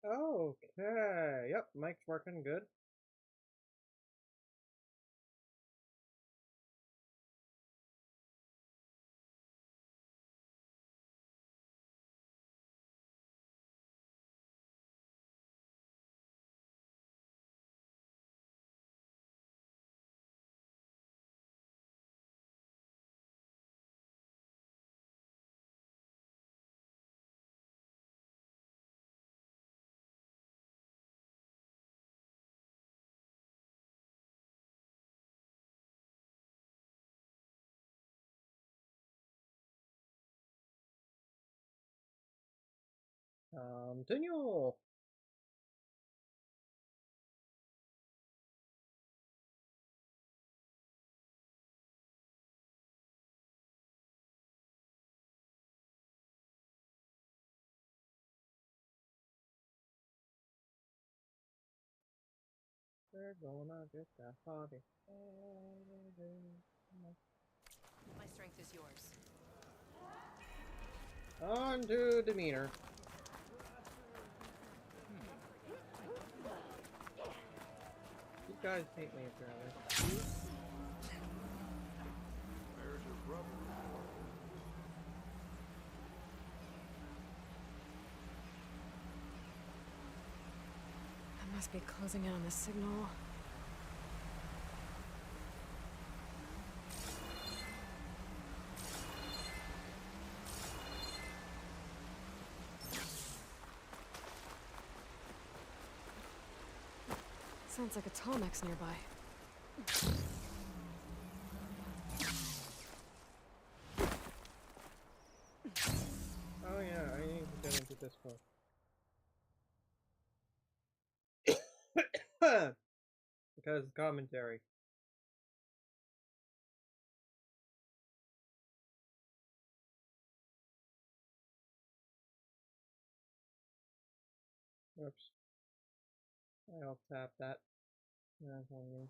Okay. Yep, mic's working good. Continue. We're gonna get that party. My strength is yours. On to Demeter. You guys hate me apparently. There's your brother. I must be closing in on the signal. Sounds like a Tallneck's nearby. Oh yeah, I need to get into this one. Because commentary. Oops. I'll tap that. That's on me.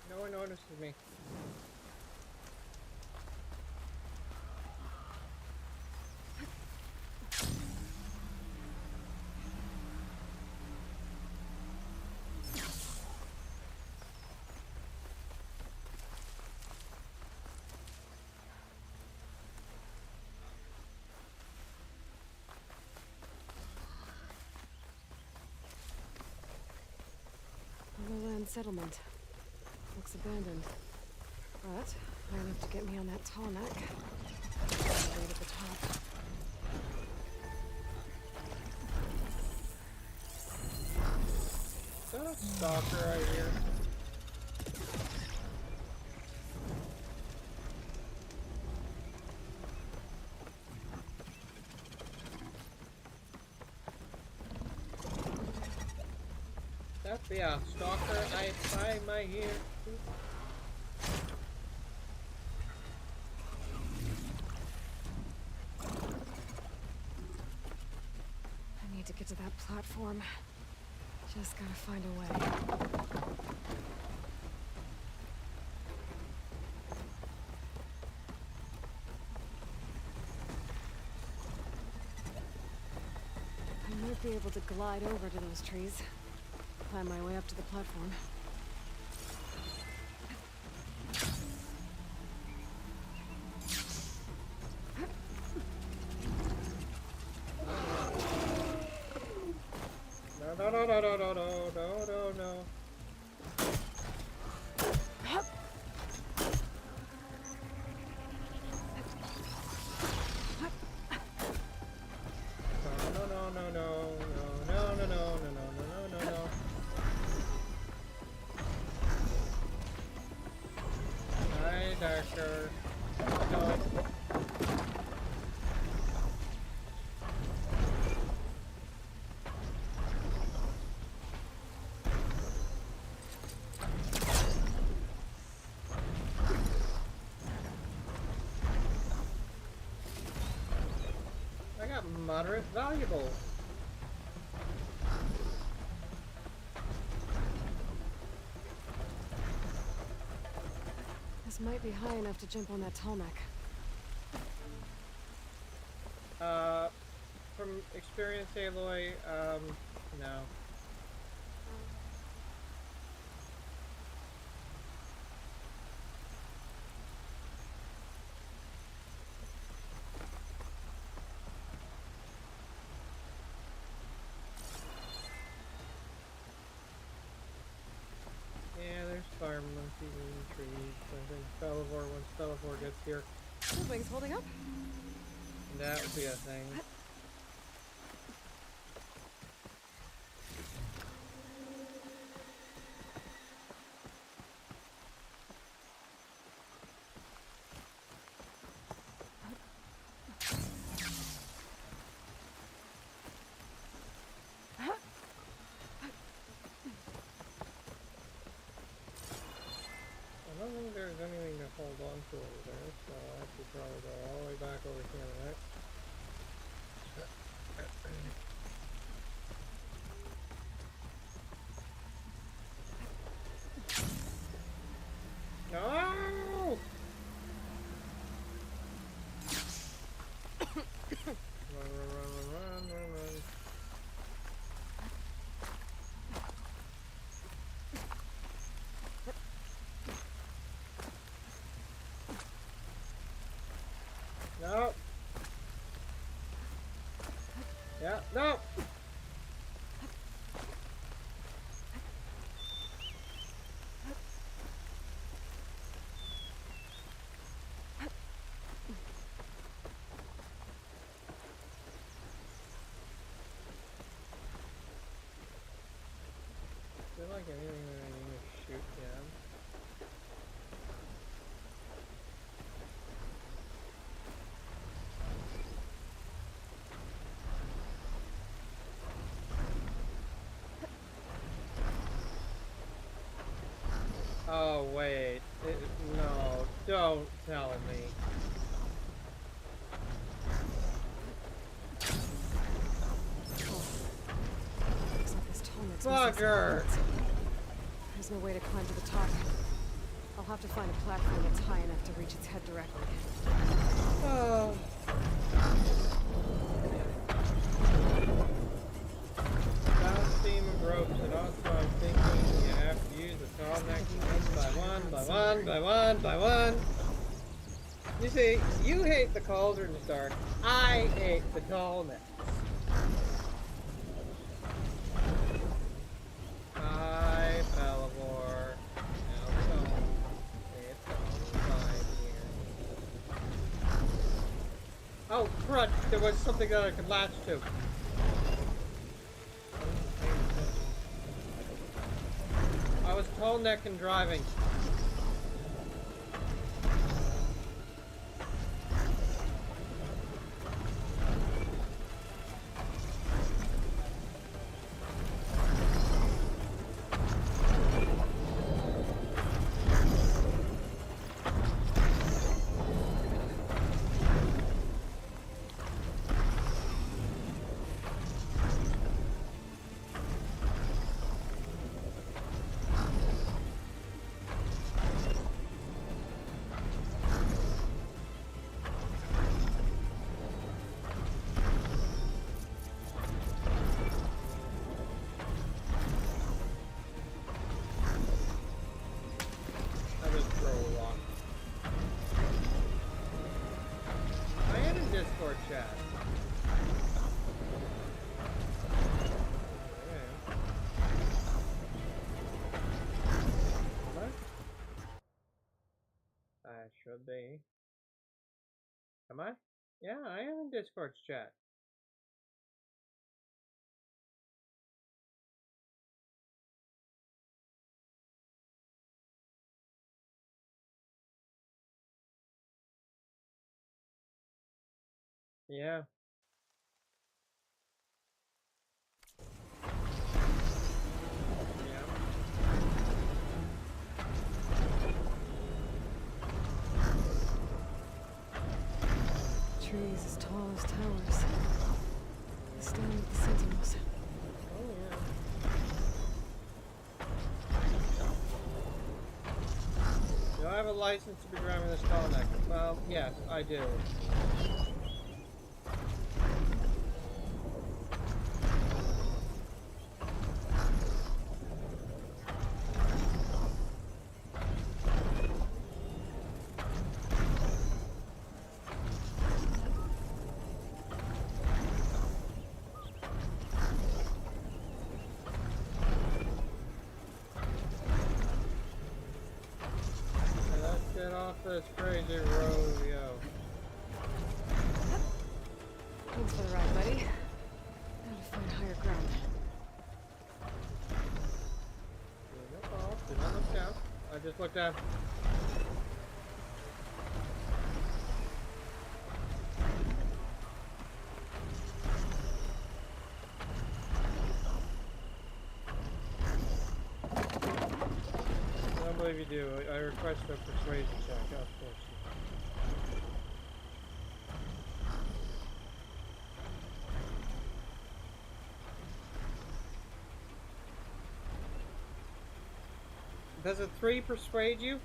No one notices me. Lowland settlement. Looks abandoned. But high enough to get me on that Tallneck. Right at the top. Is that a stalker right here? That be a stalker I find my here. I need to get to that platform. Just gotta find a way. I might be able to glide over to those trees. Climb my way up to the platform. No, no, no, no, no, no, no, no, no. No, no, no, no, no, no, no, no, no, no, no, no, no. Hi, Doctor. No. moderate valuable. This might be high enough to jump on that tall neck. From experience, Aloy, no. Yeah, there's fire monkeys in the trees. I think Belivore, once Belivore gets here, The wings holding up? that would be a thing. I don't think there's anything to hold on to over there, so I should probably go all the way back over here, right? No! Run. No! Yeah, no! I feel like anything that I need to shoot down. Oh, wait. No, don't tell me. Looks like this tall neck's Bugger! There's no way to climb to the top. I'll have to find a platform that's high enough to reach its head directly. Oh. Found steam and ropes, and also I'm thinking you have to use the tall neck by one. You see, you hate the cauldron start. I hate the tall neck. Hi, Belivore. It's all fine here. Oh, crud! There was something that I could latch to. I was tall neck and driving. Should be. Am I? Yeah, I am in Discord's chat. Yeah. Trees as tall as towers. down with the sentinels. Oh, yeah. Do I have a license to be driving this tall neck? Well, yes, I do. Get off this crazy rodeo. Thanks for the ride, buddy. Gotta find higher ground. No problem. Do not look down. I just looked down. I don't believe you do. I request a persuasion check. Of course. Does a 3 persuade you?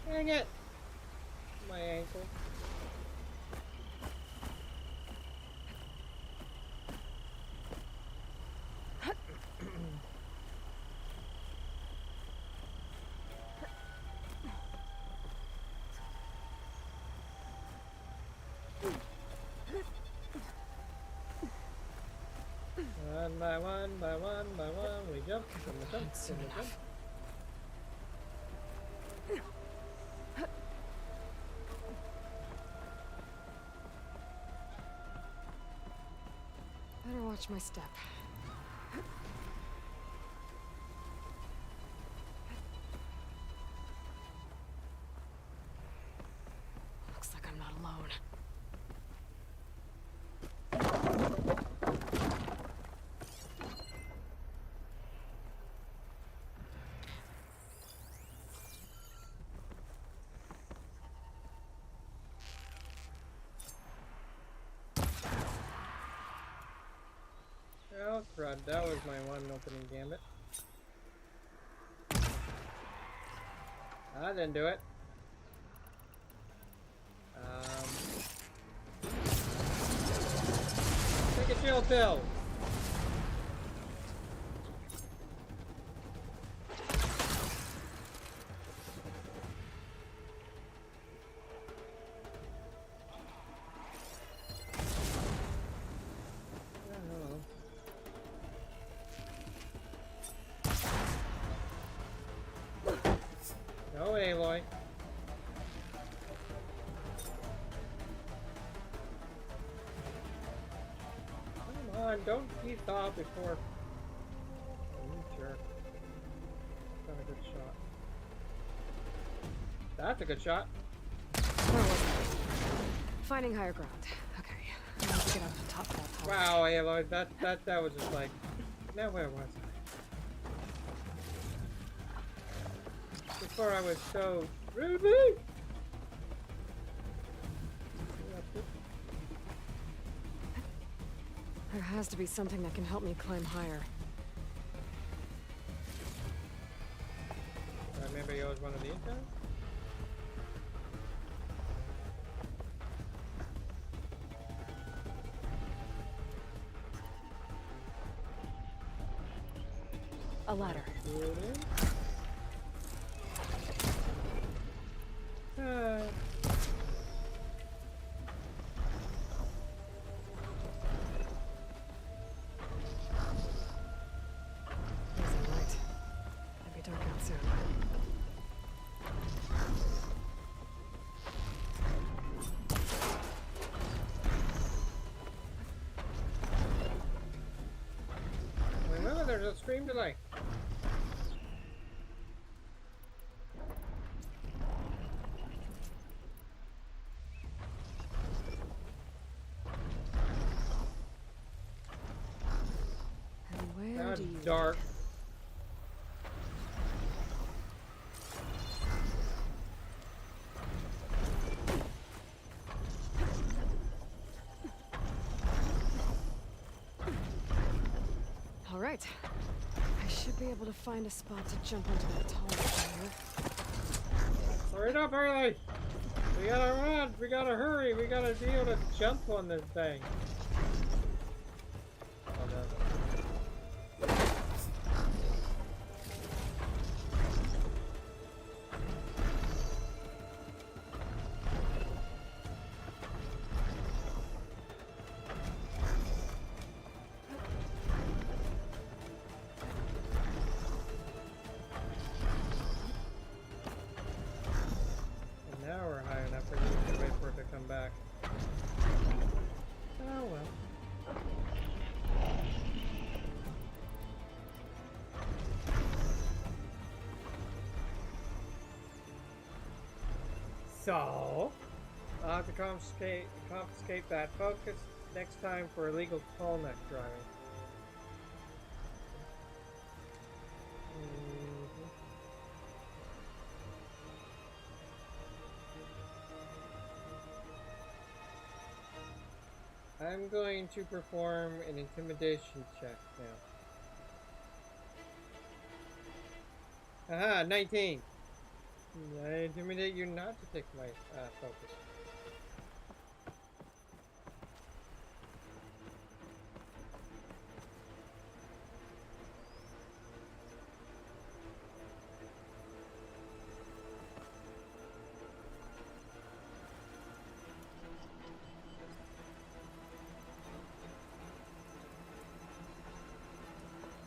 Dang it! My ankle. One by one, we jump, and we jump, and we jump. Better watch my step. Looks like I'm not alone. Oh crud, that was my one opening gambit. I didn't do it. Take a chill pill. No, Aloy. Come on, don't you stop before. Oh, you jerk. That's not a good shot. That's a good shot. Where was I? Finding higher ground. Okay. I need to get up to top of that tower. Wow, Aloy, that was just like. Now where was I? Before I was so Ruby. There has to be something that can help me climb higher. Maybe I was one of these guys? A ladder. There's a stream delay. And where do you... dark. should be able to find a spot to jump onto that tall fire. Hurry up, Harley! We gotta run! We gotta hurry! We gotta be able to jump on this thing! Oh no. Now we're high enough for you to wait for it to come back. Oh well. So, I'll have to confiscate that focus next time for illegal tall neck driving. I'm going to perform an intimidation check now. Aha, 19! I intimidate you not to take my focus.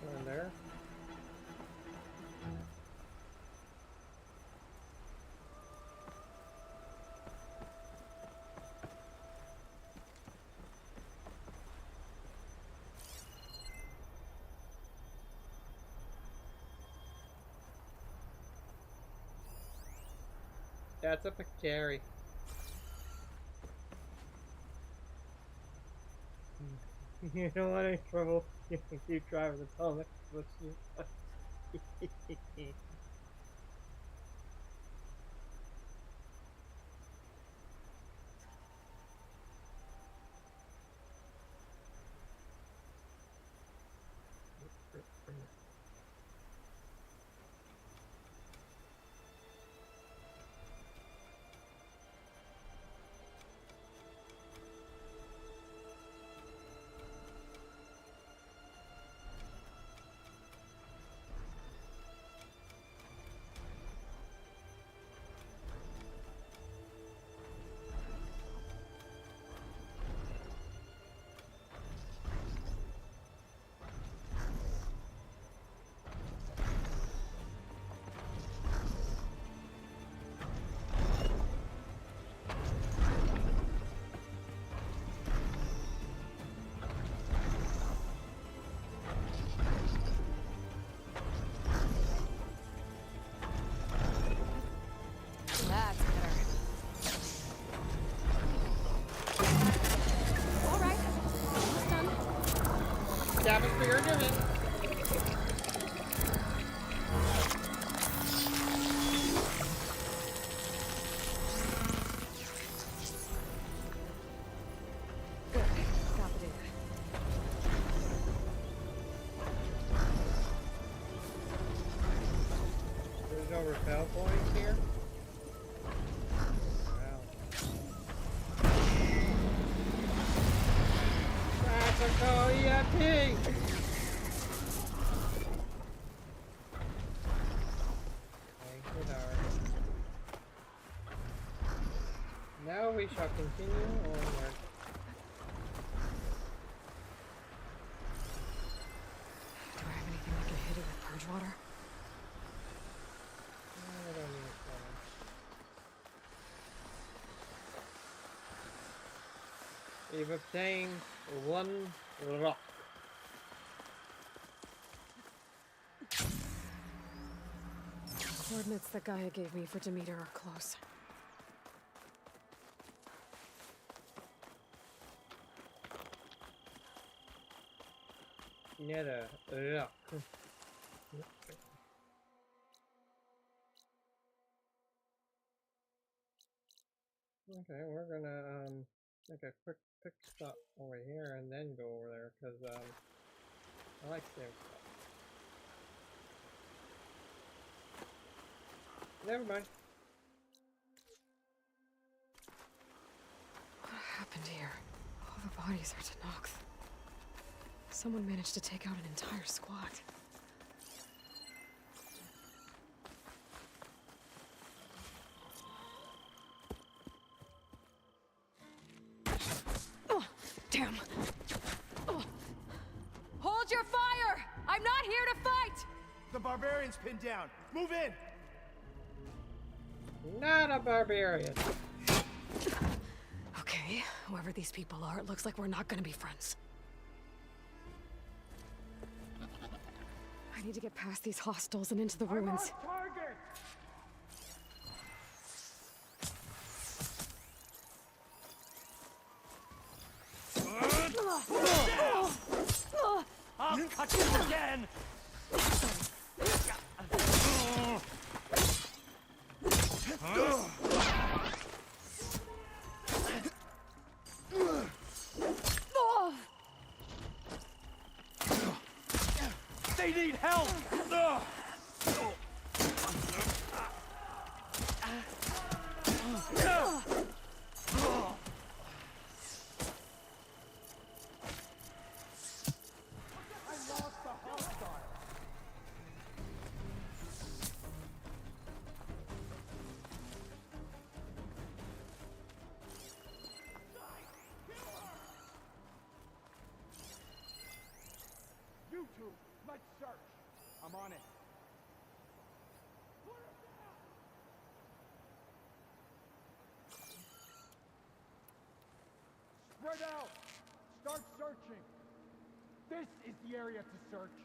One there. That's a Picari. You don't want any trouble. You can keep driving the tunnel. That's better. All right, almost done. That was bigger than it. Good, got the data. There's no repel points here. Wow. Practical EMP! Now we shall continue onward. Do I have anything that can hit it with purge water? I don't need it. We've obtained one rock. Coordinates that Gaia gave me for Demeter are close. Near the rock. Okay, we're gonna make a quick pit stop over here and then go over there because I like saving stuff. Never mind. What happened here? All the bodies are Tanox. Someone managed to take out an entire squad. Oh, damn. Oh. Hold your fire! I'm not here to fight! The barbarian's pinned down. Move in! Not a barbarian. Okay, whoever these people are, it looks like we're not gonna be friends. I need to get past these hostels and into the ruins. Target! I'll cut you again! They need help! You two, let's search. I'm on it. Spread out. Start searching. This is the area to search.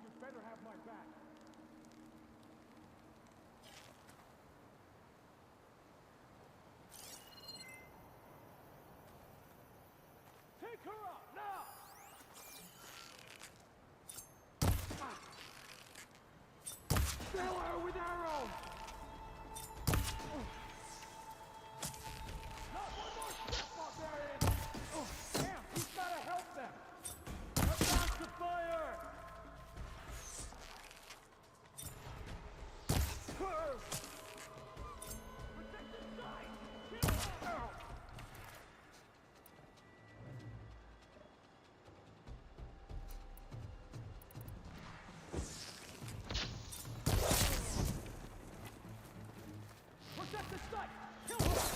You better have my back. Take her up now. Fill her with arrows! Not one more step, barbarian! Oh, damn, he's gotta help them! Attack the fire! Protect the side! Kill her! Protect the site! Kill her!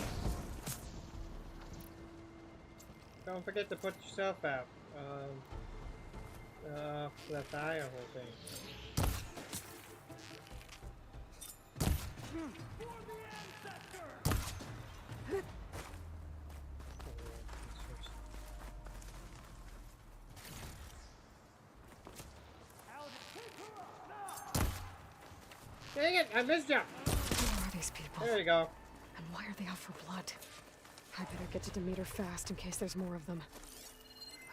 Don't forget to put yourself out. The fire whole thing. For the ancestor! Out, take her up now! Dang it! I missed you! Who are these people? There you go. And why are they out for blood? I better get to Demeter fast in case there's more of them.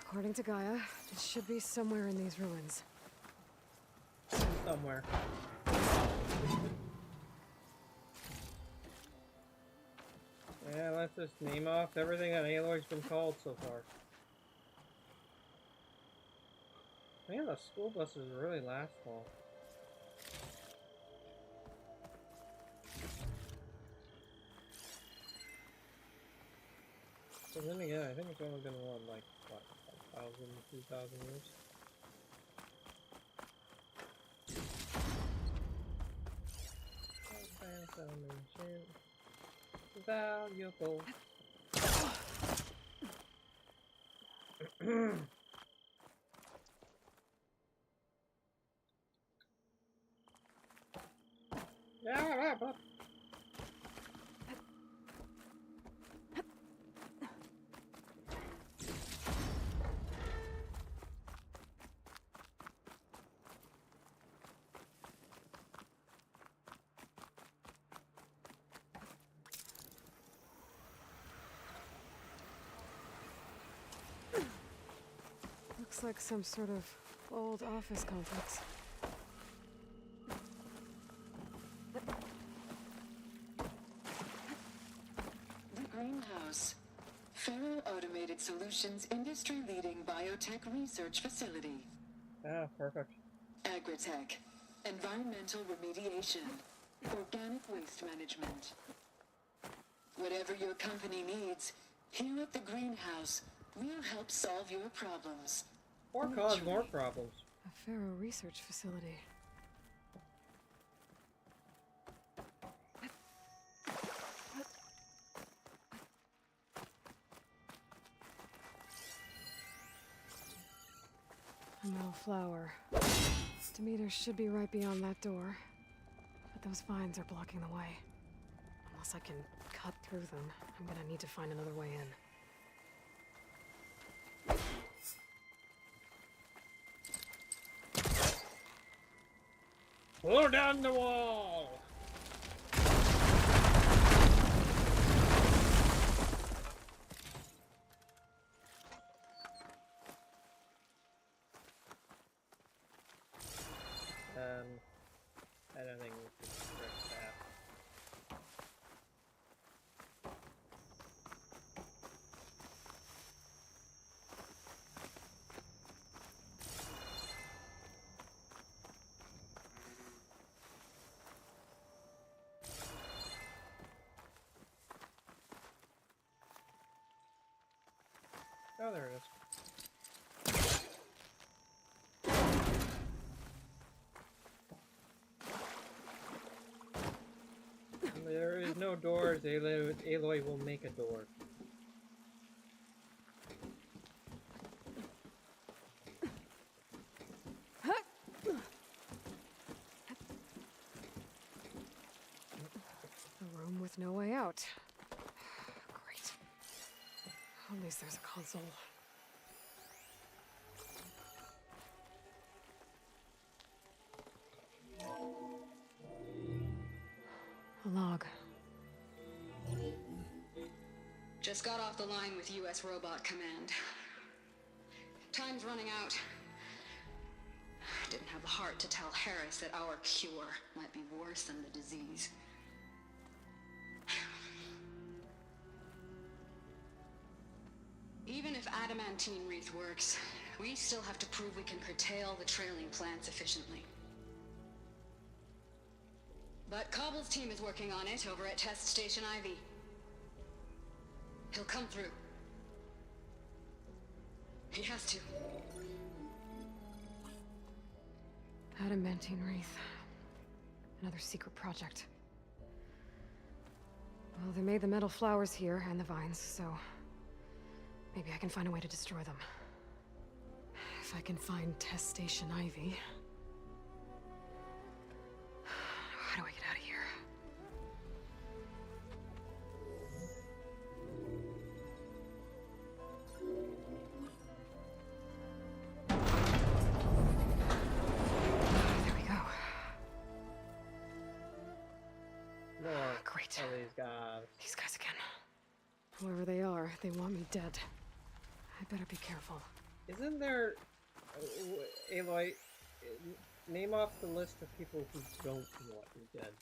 According to Gaia, it should be somewhere in these ruins. Somewhere. Yeah, let's just name off everything that Aloy's been called so far. Man, the school buses really last long. But then again, I think it's only been like, what, 1,000, 2,000 years? Transformation. Valuable. Yeah, but Looks like some sort of old office complex. The greenhouse. Faro Automated Solutions industry-leading biotech research facility. ah, perfect. Agritech. Environmental remediation. organic waste management. Whatever your company needs, here at the greenhouse, we'll help solve your problems. Or cause more problems. A Pharaoh research facility. A metal flower. Demeter should be right beyond that door. But those vines are blocking the way. Unless I can cut through them, I'm gonna need to find another way in. Blow down the wall! I don't think we can correct that. Oh, there it is. There is no doors. Aloy will make a door. A room with no way out. Great. At least there's a console. A log. Just got off the line with U.S. Robot Command. Time's running out. Didn't have the heart to tell Harris that our cure might be worse than the disease. Even if adamantine wreath works, we still have to prove we can curtail the trailing plants efficiently. But Cobble's team is working on it over at Test Station Ivy. He'll come through. He has to. Adamantine wreath. Another secret project. Well, they made the metal flowers here and the vines, so maybe I can find a way to destroy them. If I can find Test Station Ivy. How do I get out of here? There we go. More Great. of these guys. These guys again. Whoever they are, they want me dead. I better be careful. Isn't there... Aloy, name off the list of people who don't want you dead.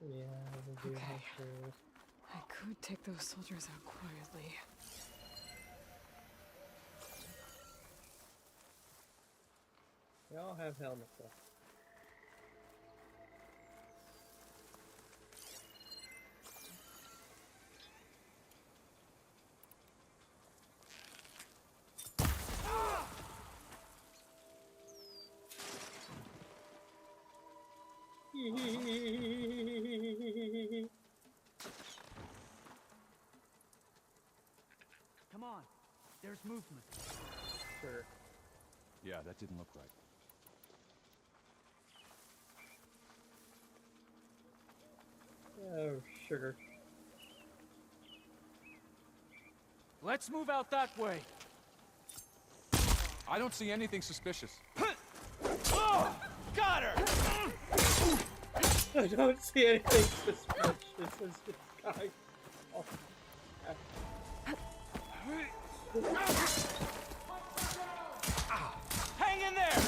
Yeah, we'll do Okay. that. I could take those soldiers out quietly. They all have helmets though. Come on. There's movement. Sure. Yeah, that didn't look right. Oh, sugar. Let's move out that way. I don't see anything suspicious. Oh, got her! I don't see anything suspicious as this guy. Oh. Hang in there!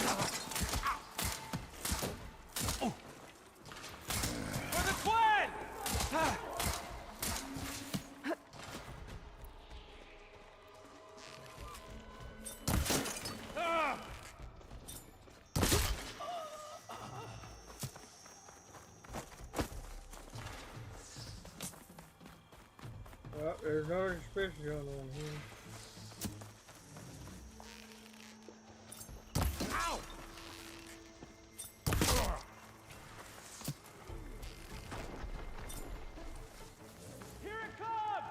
There's nothing suspicious going on here. Ow! Here it comes!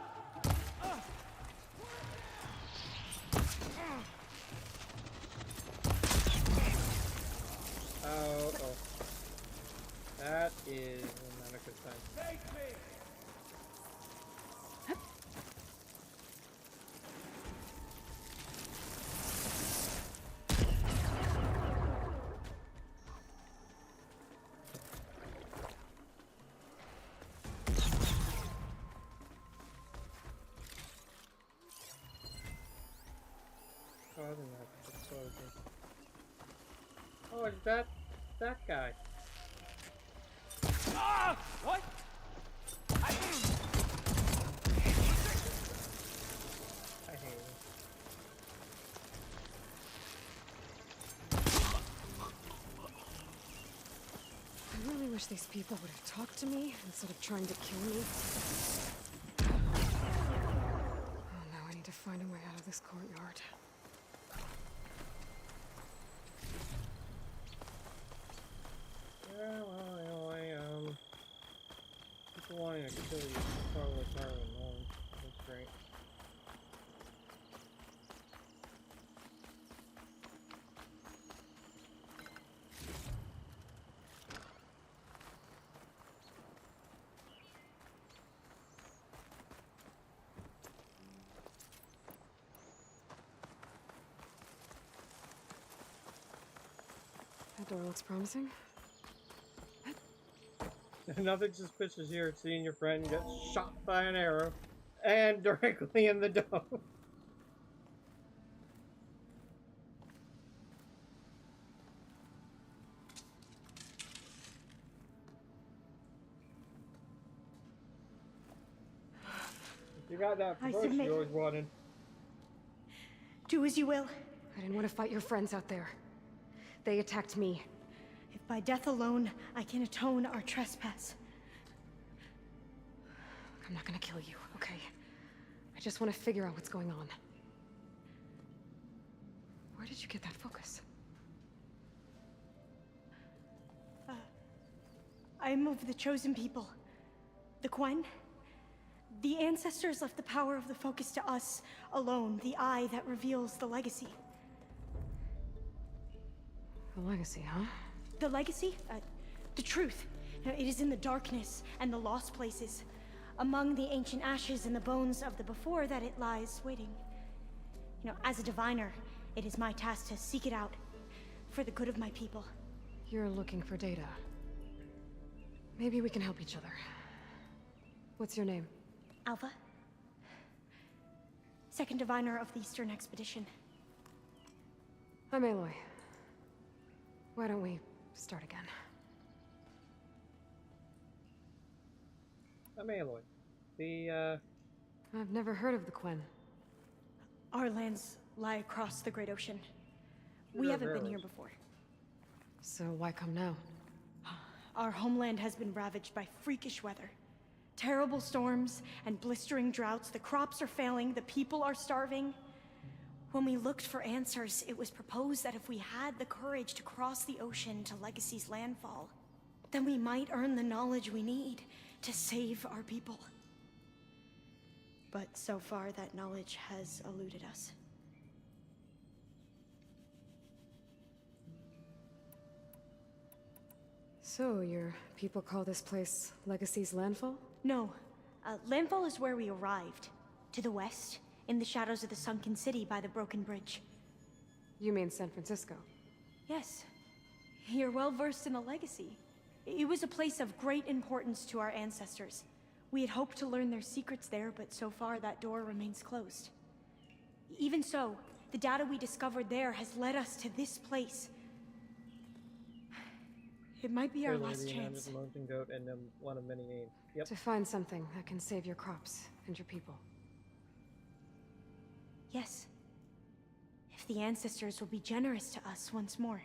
Oh, oh. That is not a good sign. Face me! Causing that explosion. Oh, it's that guy. Ah! What? I hate him. I really wish these people would have talked to me instead of trying to kill me. Oh, now I need to find a way out of this courtyard. Yeah, well, anyway, people wanting to kill you is probably part of the norm. That's great. That door looks promising. Nothing suspicious here. Seeing your friend get shot by an arrow and directly in the dome. You got that promotion submit. you always wanted. Do as you will. I didn't want to fight your friends out there. They attacked me. If by death alone I can atone our trespass. I'm not gonna kill you, okay? I just want to figure out what's going on. Where did you get that focus? I am of the chosen people. The Quen. The ancestors left the power of the focus to us alone, the eye that reveals the legacy. The legacy, huh? The legacy? The truth. It is in the darkness and the lost places. Among the ancient ashes and the bones of the before that it lies waiting. As a diviner, it is my task to seek it out for the good of my people. You're looking for data. Maybe we can help each other. What's your name? Alpha? Second diviner of the Eastern Expedition. I'm Aloy. Why don't we start again? I'm Aloy. I've never heard of the Quen. Our lands lie across the Great Ocean. We haven't been here before. So why come now? Our homeland has been ravaged by freakish weather. Terrible storms and blistering droughts. The crops are failing, the people are starving. When we looked for answers, it was proposed that if we had the courage to cross the ocean to Legacy's landfall, then we might earn the knowledge we need to save our people. But so far, that knowledge has eluded us. So, your people call this place Legacy's landfall? No. Landfall is where we arrived. To the west, in the shadows of the sunken city by the broken bridge. You mean San Francisco? Yes. You're well versed in the legacy. It was a place of great importance to our ancestors. We had hoped to learn their secrets there, but so far that door remains closed. Even so, the data we discovered there has led us to this place. It might be our last chance. Mountain goat and one of many names. Yep. To find something that can save your crops and your people. Yes. If the ancestors will be generous to us once more.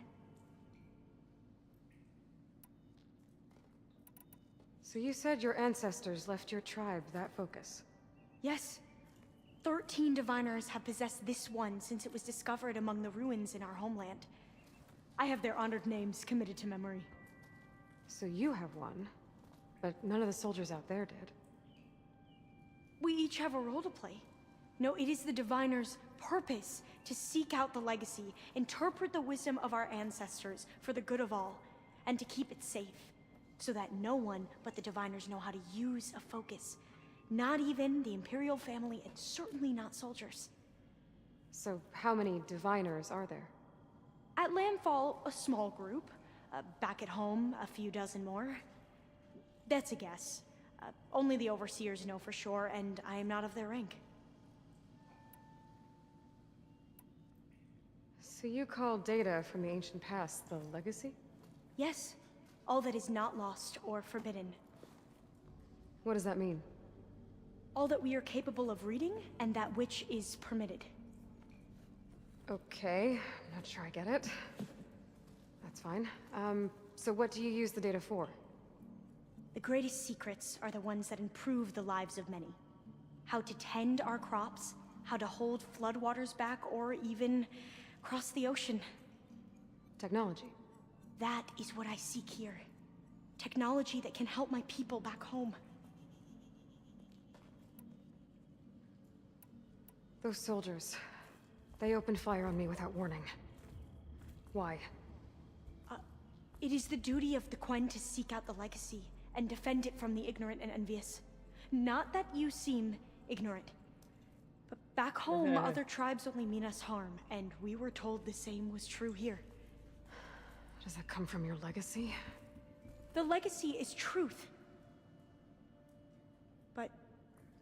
So you said your ancestors left your tribe that focus? Yes. 13 diviners have possessed this one since it was discovered among the ruins in our homeland. I have their honored names committed to memory. So you have one, but none of the soldiers out there did. We each have a role to play. No, it is the diviner's purpose to seek out the legacy, interpret the wisdom of our ancestors for the good of all, and to keep it safe, so that no one but the diviners know how to use a focus. Not even the Imperial family, and certainly not soldiers. So how many diviners are there? At Landfall, a small group. Back at home, a few dozen more. That's a guess. Only the overseers know for sure, and I am not of their rank. So you call data from the ancient past the legacy? Yes, all that is not lost or forbidden. What does that mean? All that we are capable of reading, and that which is permitted. Okay, I'm not sure I get it. That's fine. So what do you use the data for? The greatest secrets are the ones that improve the lives of many. How to tend our crops, how to hold floodwaters back, or even cross the ocean. Technology. That is what I seek here. Technology that can help my people back home. Those soldiers, they opened fire on me without warning. Why? It is the duty of the Quen to seek out the legacy and defend it from the ignorant and envious. Not that you seem ignorant. But back home, other tribes only mean us harm, and we were told the same was true here. Does that come from your legacy? The legacy is truth. But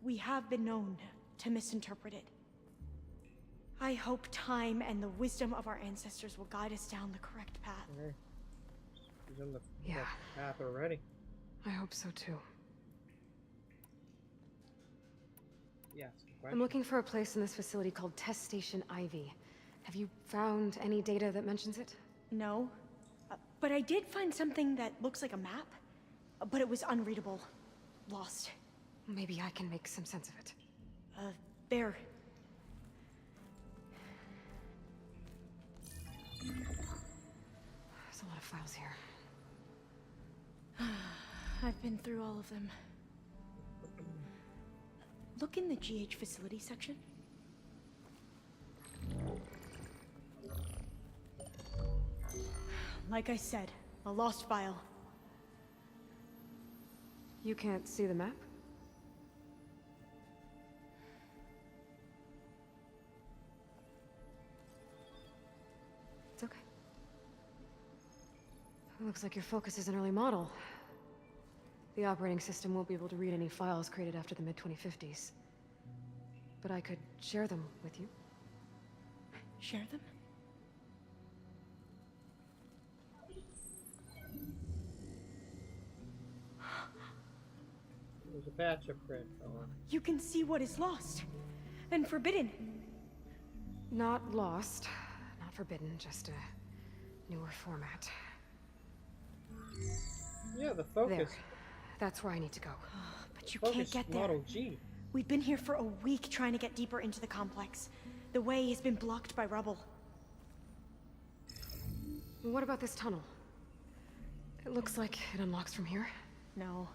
we have been known to misinterpret it. I hope time and the wisdom of our ancestors will guide us down the correct path. Okay. She's on the Yeah. path already. I hope so too. Yes. I'm looking for a place in this facility called Test Station Ivy. Have you found any data that mentions it? No. But I did find something that looks like a map. But it was unreadable. Lost. Maybe I can make some sense of it. There. There's a lot of files here. I've been through all of them. Look in the GH facility section. Like I said, a lost file. You can't see the map? It's okay. It looks like your focus is an early model. The operating system won't be able to read any files created after the mid-2050s. But I could share them with you. Share them? There's a patch of print on. You can see what is lost. And forbidden. Not lost, not forbidden, just a newer format. Yeah, the focus. There. That's where I need to go. But you Focus can't get there. Model G. We've been here for a week trying to get deeper into the complex. The way has been blocked by rubble. What about this tunnel? It looks like it unlocks from here. No.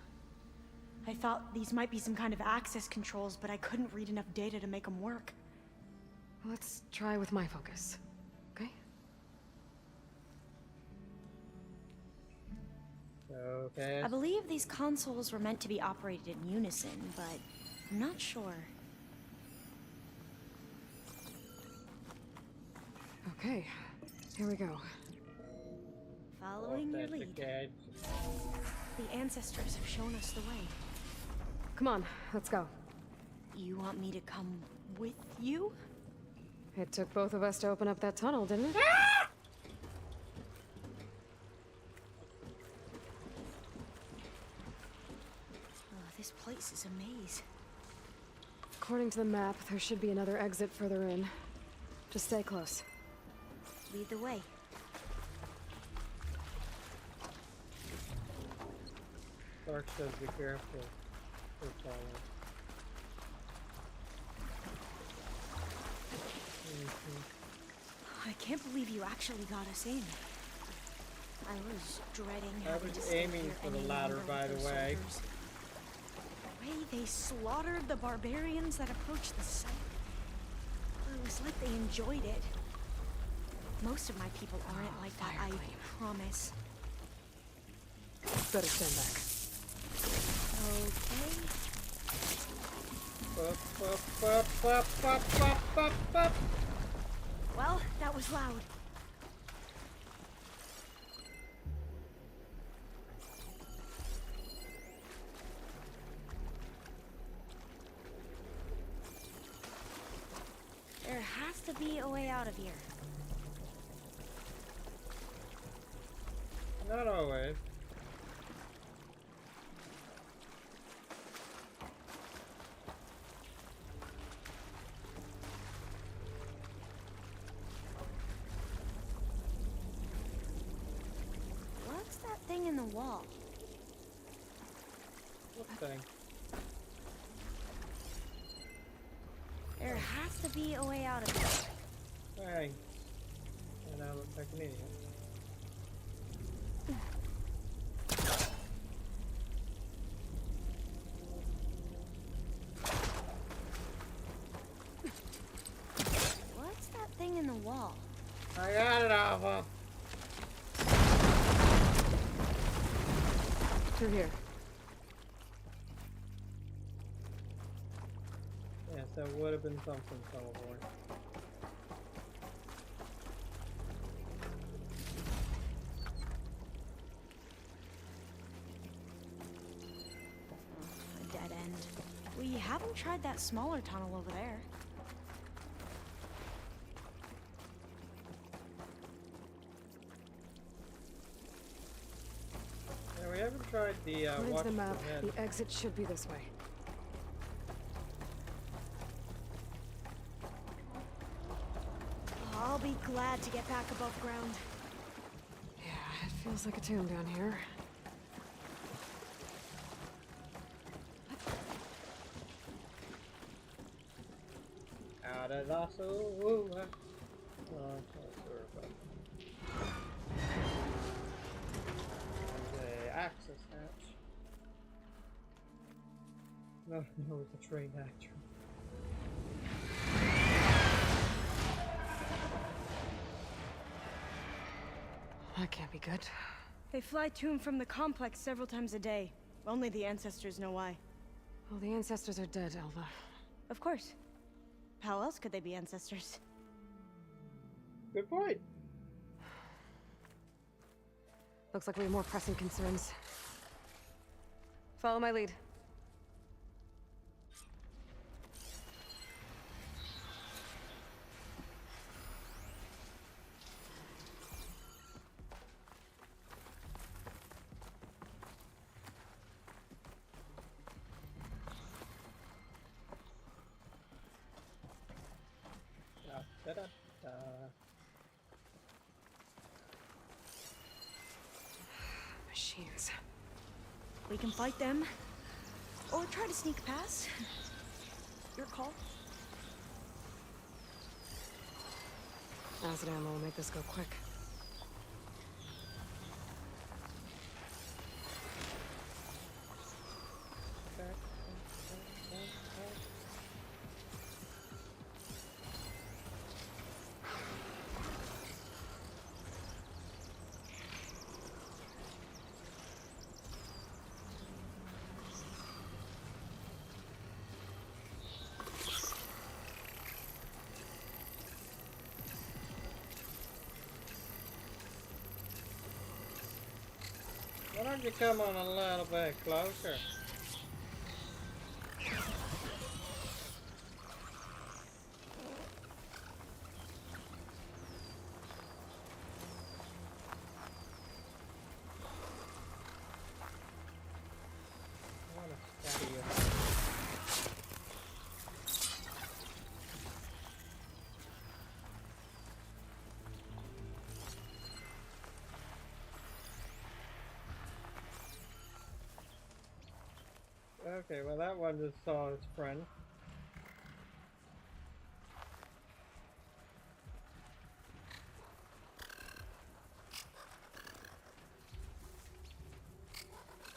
I thought these might be some kind of access controls, but I couldn't read enough data to make them work. Let's try with my focus, okay? Okay. I believe these consoles were meant to be operated in unison, but I'm not sure. Okay, here we go. Following your lead. Okay. The ancestors have shown us the way. Come on, let's go. You want me to come with you? It took both of us to open up that tunnel, didn't it? Oh, this place is a maze. According to the map, there should be another exit further in. Just stay close. Lead the way. Clark says be careful. We're following. I can't believe you actually got us in. I was dreading I having was to stay aiming here for the any ladder, longer by with the those way. soldiers. The way they slaughtered the barbarians that approached the site. It was like they enjoyed it. Most of my people aren't like that, I promise. Better stand back. Okay. Well, that was loud. There has to be a way out of here. Not always. What's that thing in the wall? What thing? There has to be a way out of here. Hey. And I look like an idiot. What's that thing in the wall? I got it, Alpha. Through here. Yes, that would have been something, Boy. A dead end. We haven't tried that smaller tunnel over there. Yeah, we haven't tried the According watch to the map, ahead. the exit should be this way. I'll be glad to get back above ground. Yeah, it feels like a tomb down here. Out of the sewer. Oh, sorry, but the access hatch. No, no, it's a train hatch. That can't be good. They fly to and from the complex several times a day. Only the ancestors know why. Well, the ancestors are dead, Elva. Of course. How else could they be ancestors? Good point. Looks like we have more pressing concerns. Follow my lead. Da, da, da. Machines. We can fight them. Or try to sneak past. Your call. Acid ammo will make this go quick. Why don't you come on a little bit closer? I want to stab you. Okay, well that one just saw its friend.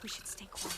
we should stay quiet.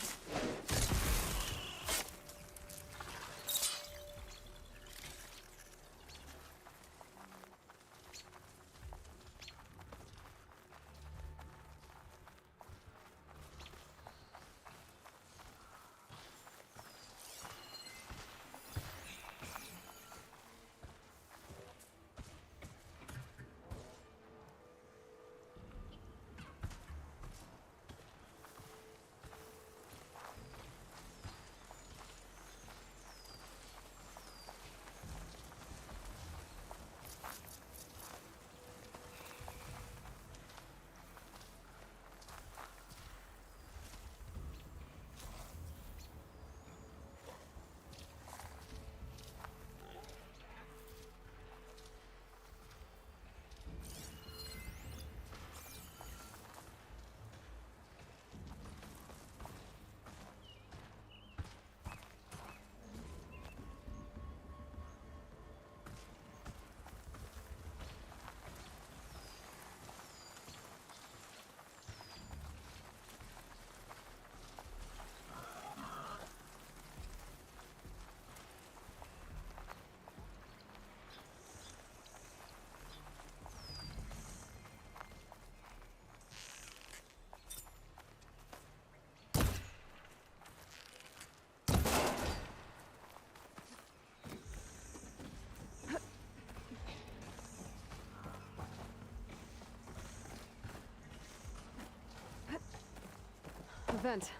A vent.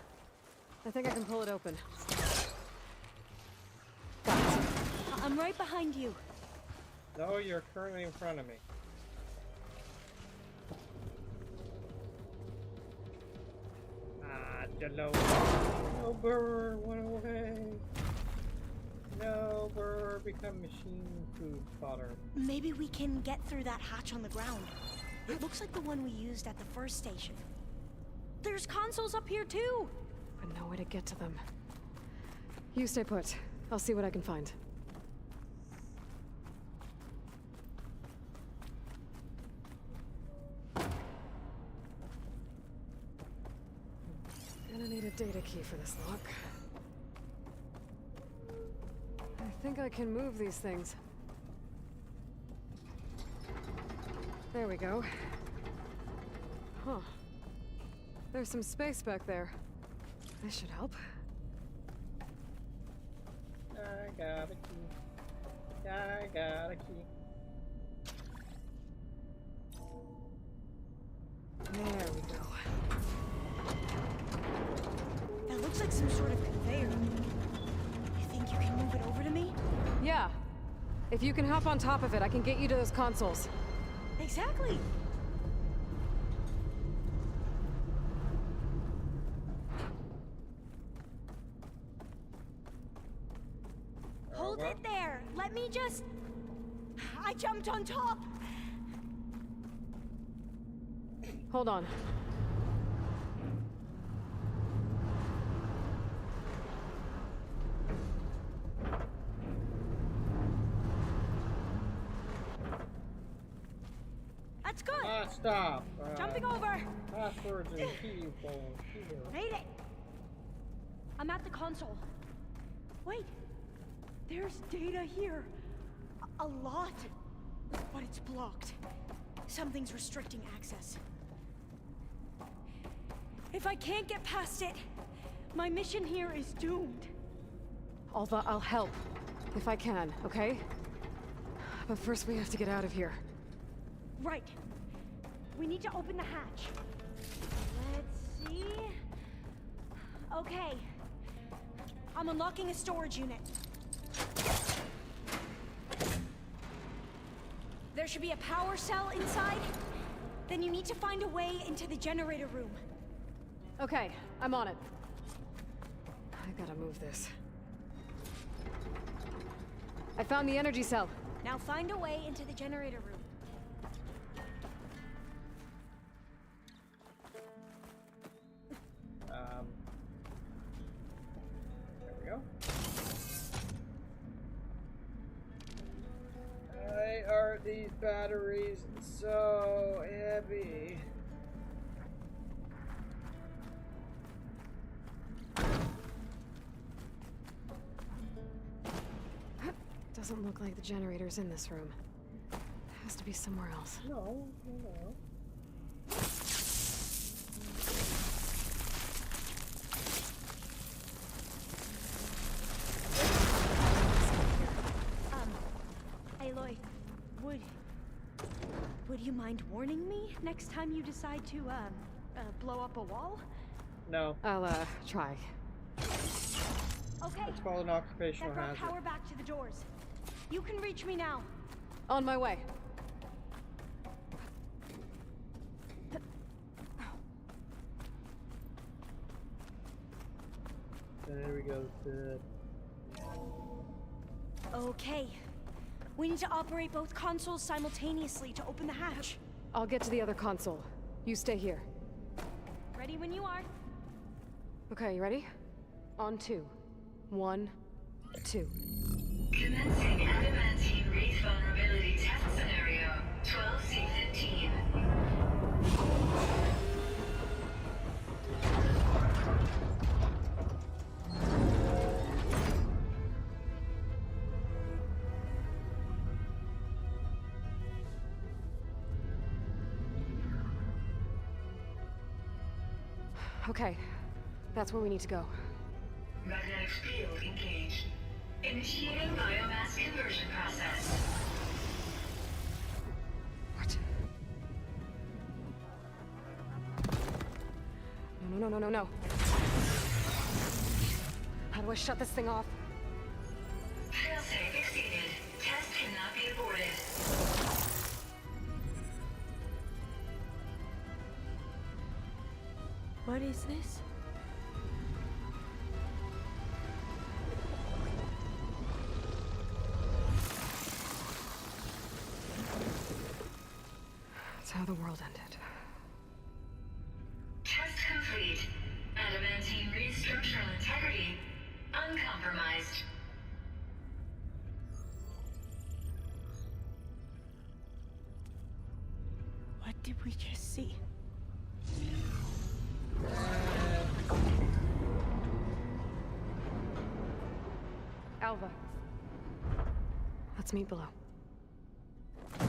I think I can pull it open. Got it. I'm right behind you. No, you're currently in front of me. Ah, Jello. No, Burr, went away. No, Burr, become machine food fodder. Maybe we can get through that hatch on the ground. It looks like the one we used at the first station. There's consoles up here too! But no way to get to them. You stay put. I'll see what I can find. Gonna need a data key for this lock. I think I can move these things. There we go. Huh. There's some space back there. This should help. I got a key. I got a key. There we go. That looks like some sort of conveyor. You think you can move it over to me? Yeah. If you can hop on top of it, I can get you to those consoles. Exactly! Hold it there! Let me just... I jumped on top! Hold on. That's good! Ah, stop! Jumping over! Passwords and key phones. Made it! I'm at the console. Wait! There's data here. A lot. But it's blocked. Something's restricting access. If I can't get past it, my mission here is doomed. Although I'll help. If I can, okay? But first we have to get out of here. Right. We need to open the hatch. Let's see... Okay. I'm unlocking a storage unit. There should be a power cell inside. Then you need to find a way into the generator room. Okay, I'm on it. I gotta move this. I found the energy cell. Now find a way into the generator room. There we go. Why are these batteries so heavy? Doesn't look like the generator's in this room. It has to be somewhere else. No, no. Aloy, would you mind warning me next time you decide to, blow up a wall? No. I'll, try. Okay. It's called an occupational That brought hazard. power back to the doors. You can reach me now. On my way. There we go. Good. Okay. We need to operate both consoles simultaneously to open the hatch. I'll get to the other console. You stay here. Ready when you are. Okay, you ready? On 2. 1, 2. Commencing adamantine wreath vulnerability test scenario 12C15. Okay, that's where we need to go. Magnetic field engaged. Initiating biomass conversion process. What? No. How do I shut this thing off? Failsafe exceeded. Test cannot be aborted. What is this? That's how the world ended. Test complete. Adamantine wreath structural integrity uncompromised. What did we just see? Alva. Let's meet below. I'm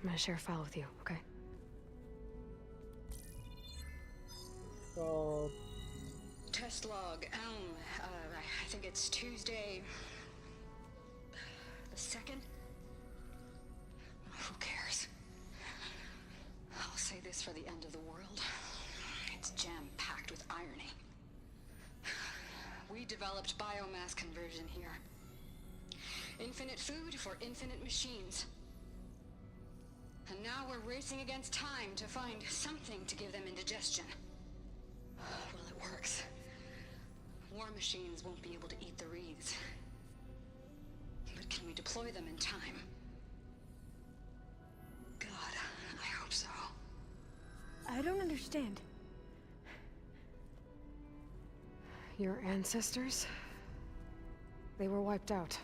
gonna share a file with you, okay? So, Test log, I think it's Tuesday the 2nd? Who cares? I'll say this for the end of the world. It's jam-packed with irony. We developed biomass conversion here. Infinite food for infinite machines. And now we're racing against time to find something to give them indigestion. Well, it works. War machines won't be able to eat the wreaths. But can we deploy them in time? God, I hope so. I don't understand. Your ancestors? They were wiped out.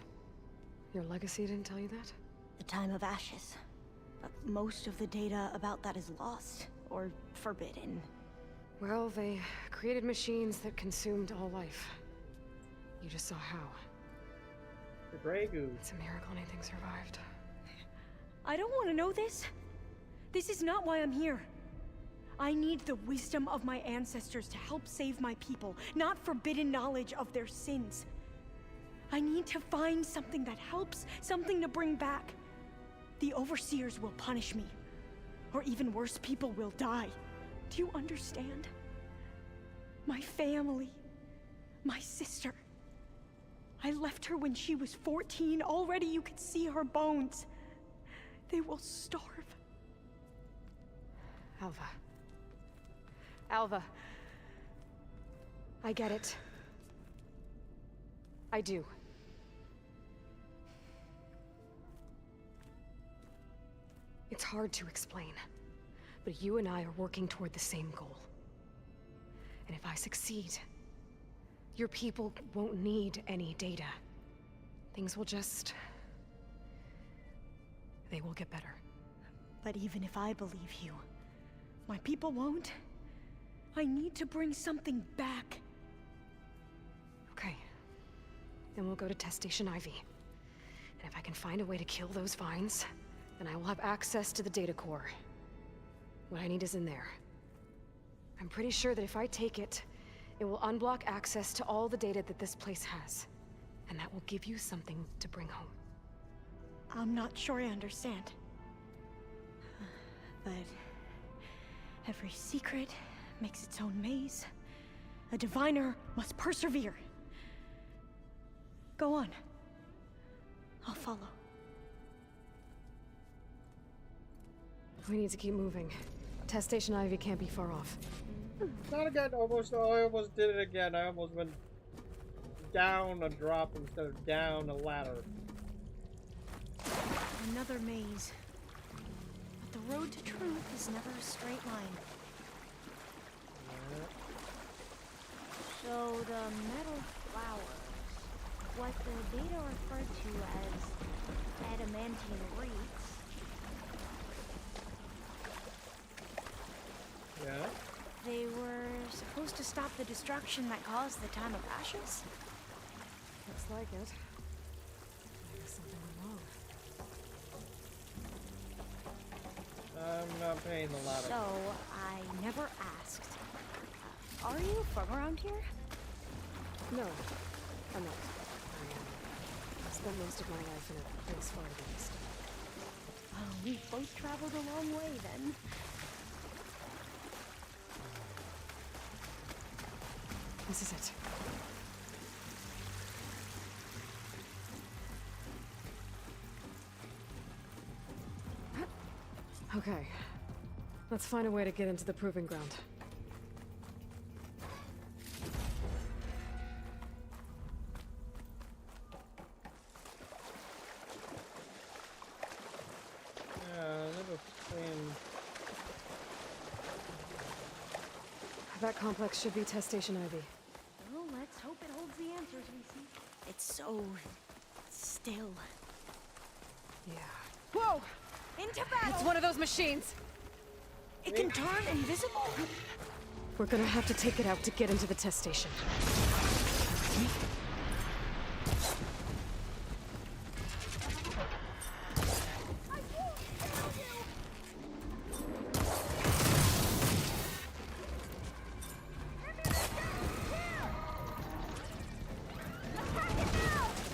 Your legacy didn't tell you that? The time of ashes. But most of the data about that is lost, or forbidden. Well, they created machines that consumed all life. You just saw how. the Grey Goose. It's a miracle anything survived. I don't want to know this. This is not why I'm here. I need the wisdom of my ancestors to help save my people, not forbidden knowledge of their sins. I need to find something that helps, something to bring back. The Overseers will punish me. Or even worse, people will die. Do you understand? My family. My sister. I left her when she was 14. Already you could see her bones. They will starve. Alva. Alva. I get it. I do. It's hard to explain, but you and I are working toward the same goal. And if I succeed, your people won't need any data. Things will just... they will get better. But even if I believe you, my people won't. I need to bring something back. Okay. Then we'll go to Test Station Ivy. And if I can find a way to kill those vines, then I will have access to the data core. What I need is in there. I'm pretty sure that if I take it, it will unblock access to all the data that this place has. And that will give you something to bring home. I'm not sure I understand. But every secret makes its own maze. A diviner must persevere. Go on. I'll follow. We need to keep moving. Test Station Ivy can't be far off. Not again. Almost. Oh, I almost did it again. I almost went down a drop instead of down a ladder. Another maze. But the road to truth is never a straight line. So the metal flowers, what the data referred to as adamantine reeds. Yeah. They were supposed to stop the destruction that caused the Time of Ashes? Looks like it. Maybe something went wrong. I'm not paying the ladder. So, I never asked. Are you from around here? No, I'm not. I spent most of my life in a place far east. Oh, we both traveled a long way then. This is it. Okay. Let's find a way to get into the proving ground. Little thing. That complex should be Test Station Ivy. Well, let's hope it holds the answers we see. It's so still. Yeah. Whoa! Into battle! It's one of those machines! It can turn invisible? We're gonna have to take it out to get into the test station.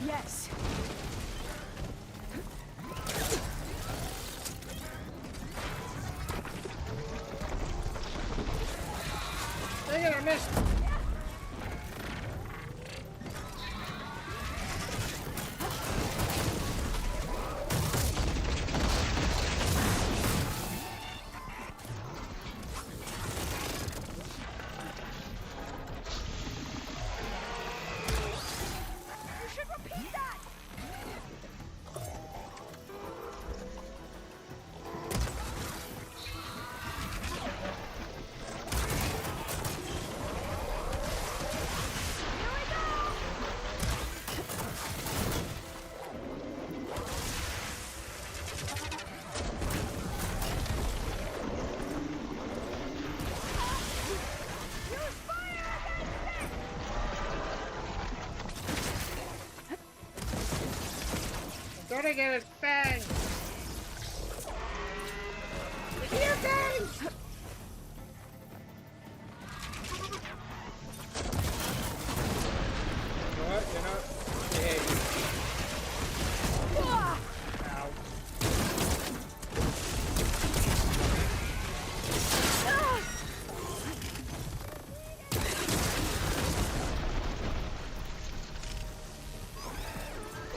Yes. Dang it, I missed! You should repeat that! Gotta get it bang! Here, guys! You know what? You're not big. Ow.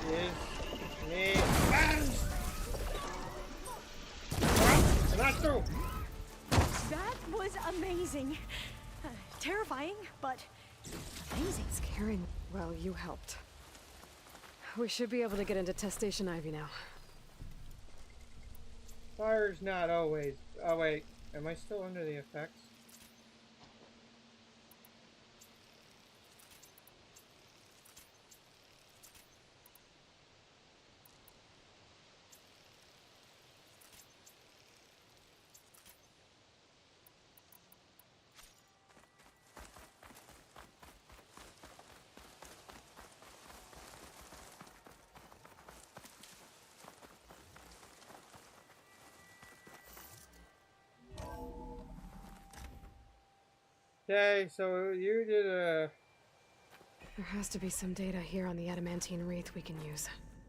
Give me bangs! Well, that's through. That was amazing. Terrifying, but amazing. Scaring. Well, you helped. We should be able to get into Test Station Ivy now. Fire's not always. Oh, wait. Am I still under the effects? Okay, so you did a... There has to be some data here on the adamantine wreath we can use.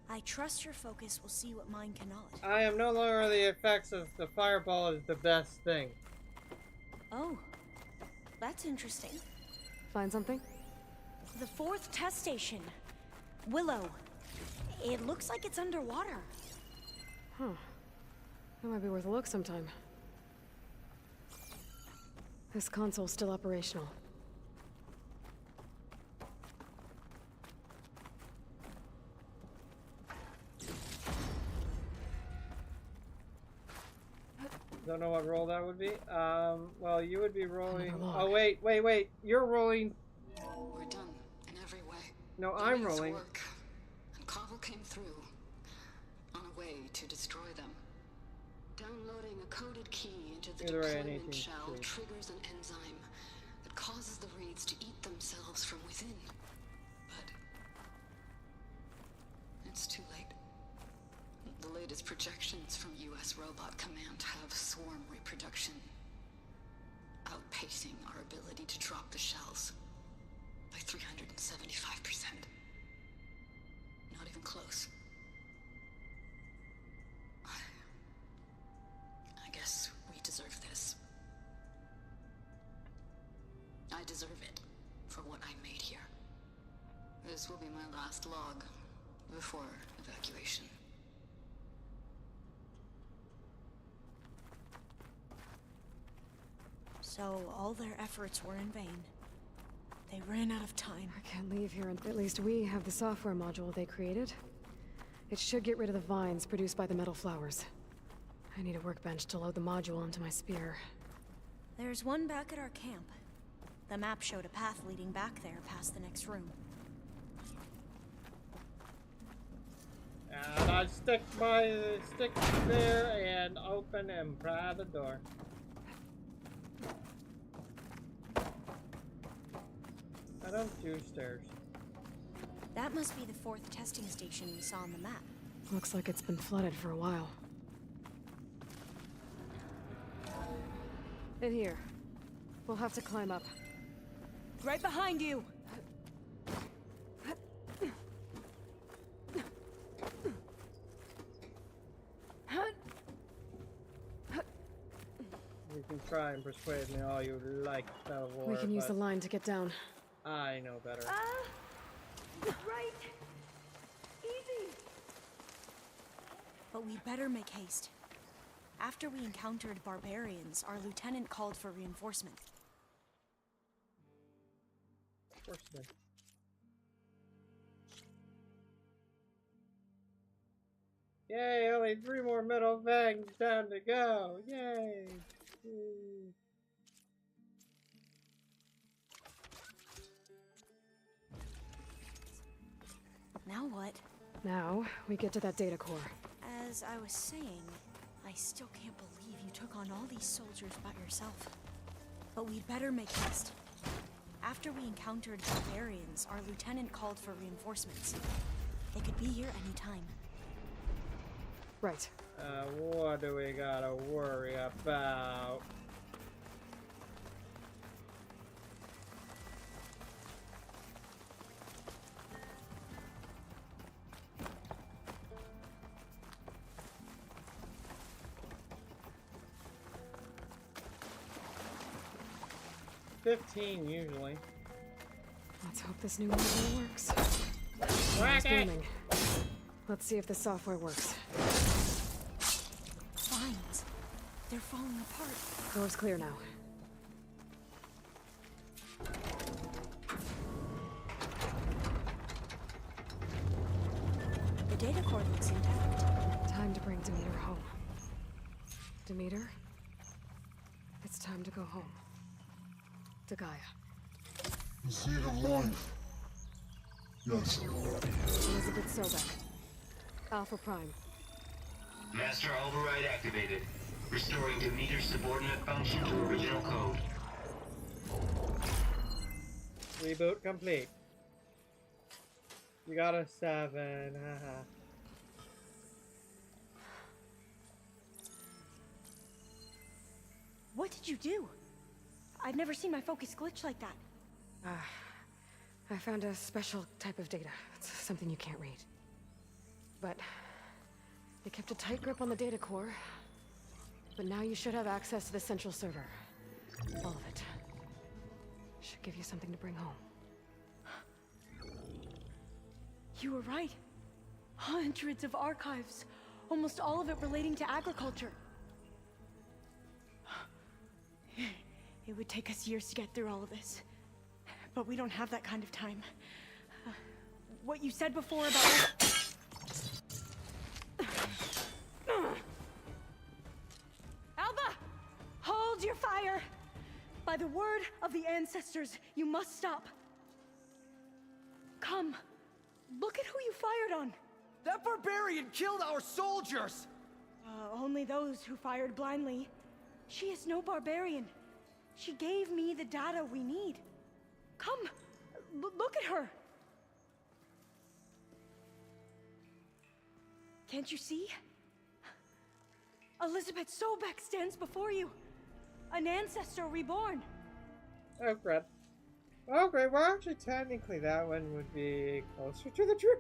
I trust your focus will see what mine cannot. I am no longer the effects of the fireball is the best thing. Oh, that's interesting. Find something? The 4th test station. Willow. It looks like it's underwater. Huh. That might be worth a look sometime. This console's still operational. Don't know what roll that would be. Well, you would be rolling... Another log. Oh, wait. You're rolling... We're done in every way. No, The I'm wings rolling. work, and Cobble came through on a way to destroy them. Downloading a coded key into the Either way, deployment anything's shell true. triggers an enzyme that causes the reeds to eat themselves from within. But it's too late. The latest projections from U.S. Robot Command have swarm reproduction, outpacing our ability to drop the shells by 375%. Not even close. I guess we deserve this. I deserve it for what I made here. This will be my last log before evacuation. So all their efforts were in vain. They ran out of time. I can't leave here until at least we have the software module they created. It should get rid of the vines produced by the metal flowers. I need a workbench to load the module onto my spear. There's one back at our camp. The map showed a path leading back there past the next room. And I stick there and open and pry the door. I don't do stairs. That must be the 4th testing station we saw on the map. Looks like it's been flooded for a while. In here. We'll have to climb up. Right behind you! You can try and persuade me all you like, Belvoir, We can use the but line to get down. I know better. Right! Easy! But we'd better make haste. After we encountered barbarians, our lieutenant called for reinforcement. Of course it is. Yay, only 3 more metal fangs down to go. Yay. Yay. Now what? Now, we get to that data core. As I was saying, I still can't believe you took on all these soldiers by yourself. But we'd better make haste. After we encountered barbarians, our lieutenant called for reinforcements. They could be here any time. Right. What do we gotta worry about? $15 usually. Let's hope this new module works. Whack It's it! booming. Let's see if the software works. Vines. They're falling apart. Door's clear now. The data core looks intact. Time to bring Demeter home. Demeter? It's time to go home. To Gaia. The seed of life. Yes. Elizabeth Sobek. Alpha Prime. Master override activated. Restoring Demeter's subordinate function to original code. Reboot complete. You got a 7, haha. What did you do? I've never seen my focus glitch like that. I found a special type of data. It's something you can't read. But they kept a tight grip on the data core. But now you should have access to the central server. All of it. Should give you something to bring home. You were right. Hundreds of archives. Almost all of it relating to agriculture. It would take us years to get through all of this. But we don't have that kind of time. What you said before about... Alba! Hold your fire! By the word of the ancestors, you must stop. Come. Look at who you fired on. That barbarian killed our soldiers! Only those who fired blindly. She is no barbarian. She gave me the data we need. Come, look at her. Can't you see? Elizabeth Sobek stands before you. An ancestor reborn. Oh, crap. Okay, well, actually, technically, that one would be closer to the truth.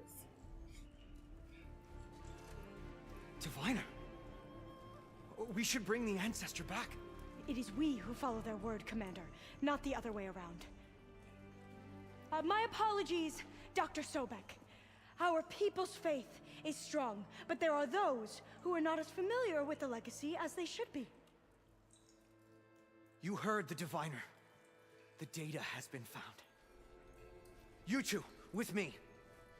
Diviner. We should bring the ancestor back. It is we who follow their word, Commander, not the other way around. My apologies, Dr. Sobek. Our people's faith is strong, but there are those who are not as familiar with the legacy as they should be. You heard the diviner. The data has been found. You two, with me.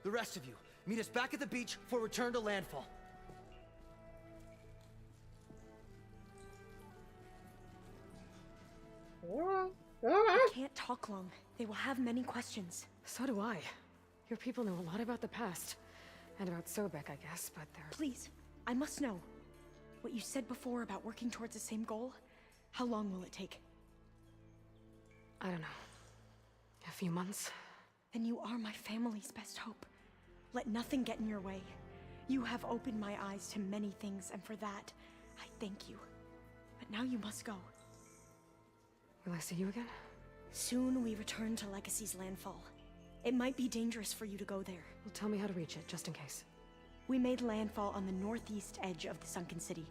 The rest of you, meet us back at the beach for return to landfall. I can't talk long. They will have many questions. So do I. Your people know a lot about the past. And about Sobek, I guess, but they're... Please, I must know. What you said before about working towards the same goal, how long will it take? I don't know. A few months? Then you are my family's best hope. Let nothing get in your way. You have opened my eyes to many things, and for that, I thank you. But now you must go. Will I see you again? Soon we return to Legacy's landfall. It might be dangerous for you to go there. Well, tell me how to reach it, just in case. We made landfall on the northeast edge of the sunken city.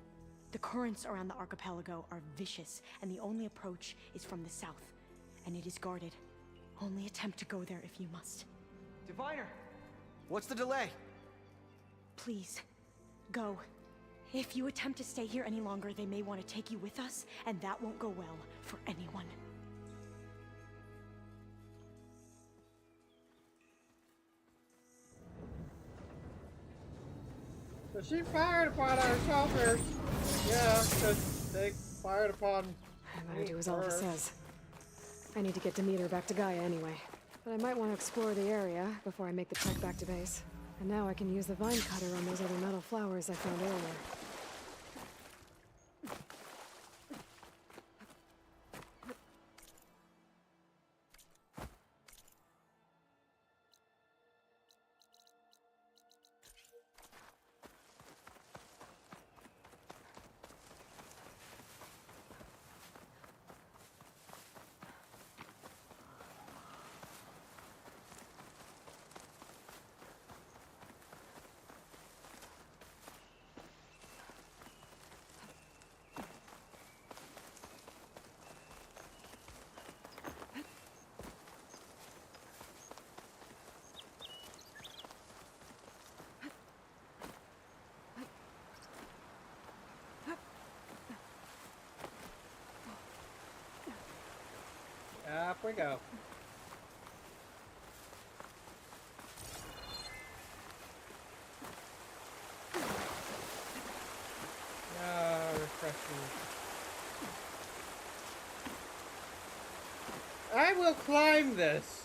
The currents around the archipelago are vicious, and the only approach is from the south. And it is guarded. Only attempt to go there if you must. Diviner! What's the delay? Please, go. If you attempt to stay here any longer, they may want to take you with us, and that won't go well for anyone. So she fired upon our soldiers. Yeah, because they fired upon. I better do as Alva says. I need to get Demeter back to Gaia anyway. But I might want to explore the area before I make the trek back to base. And now I can use the vine cutter on those other metal flowers I found earlier. Up we go. Refreshing. I will climb this.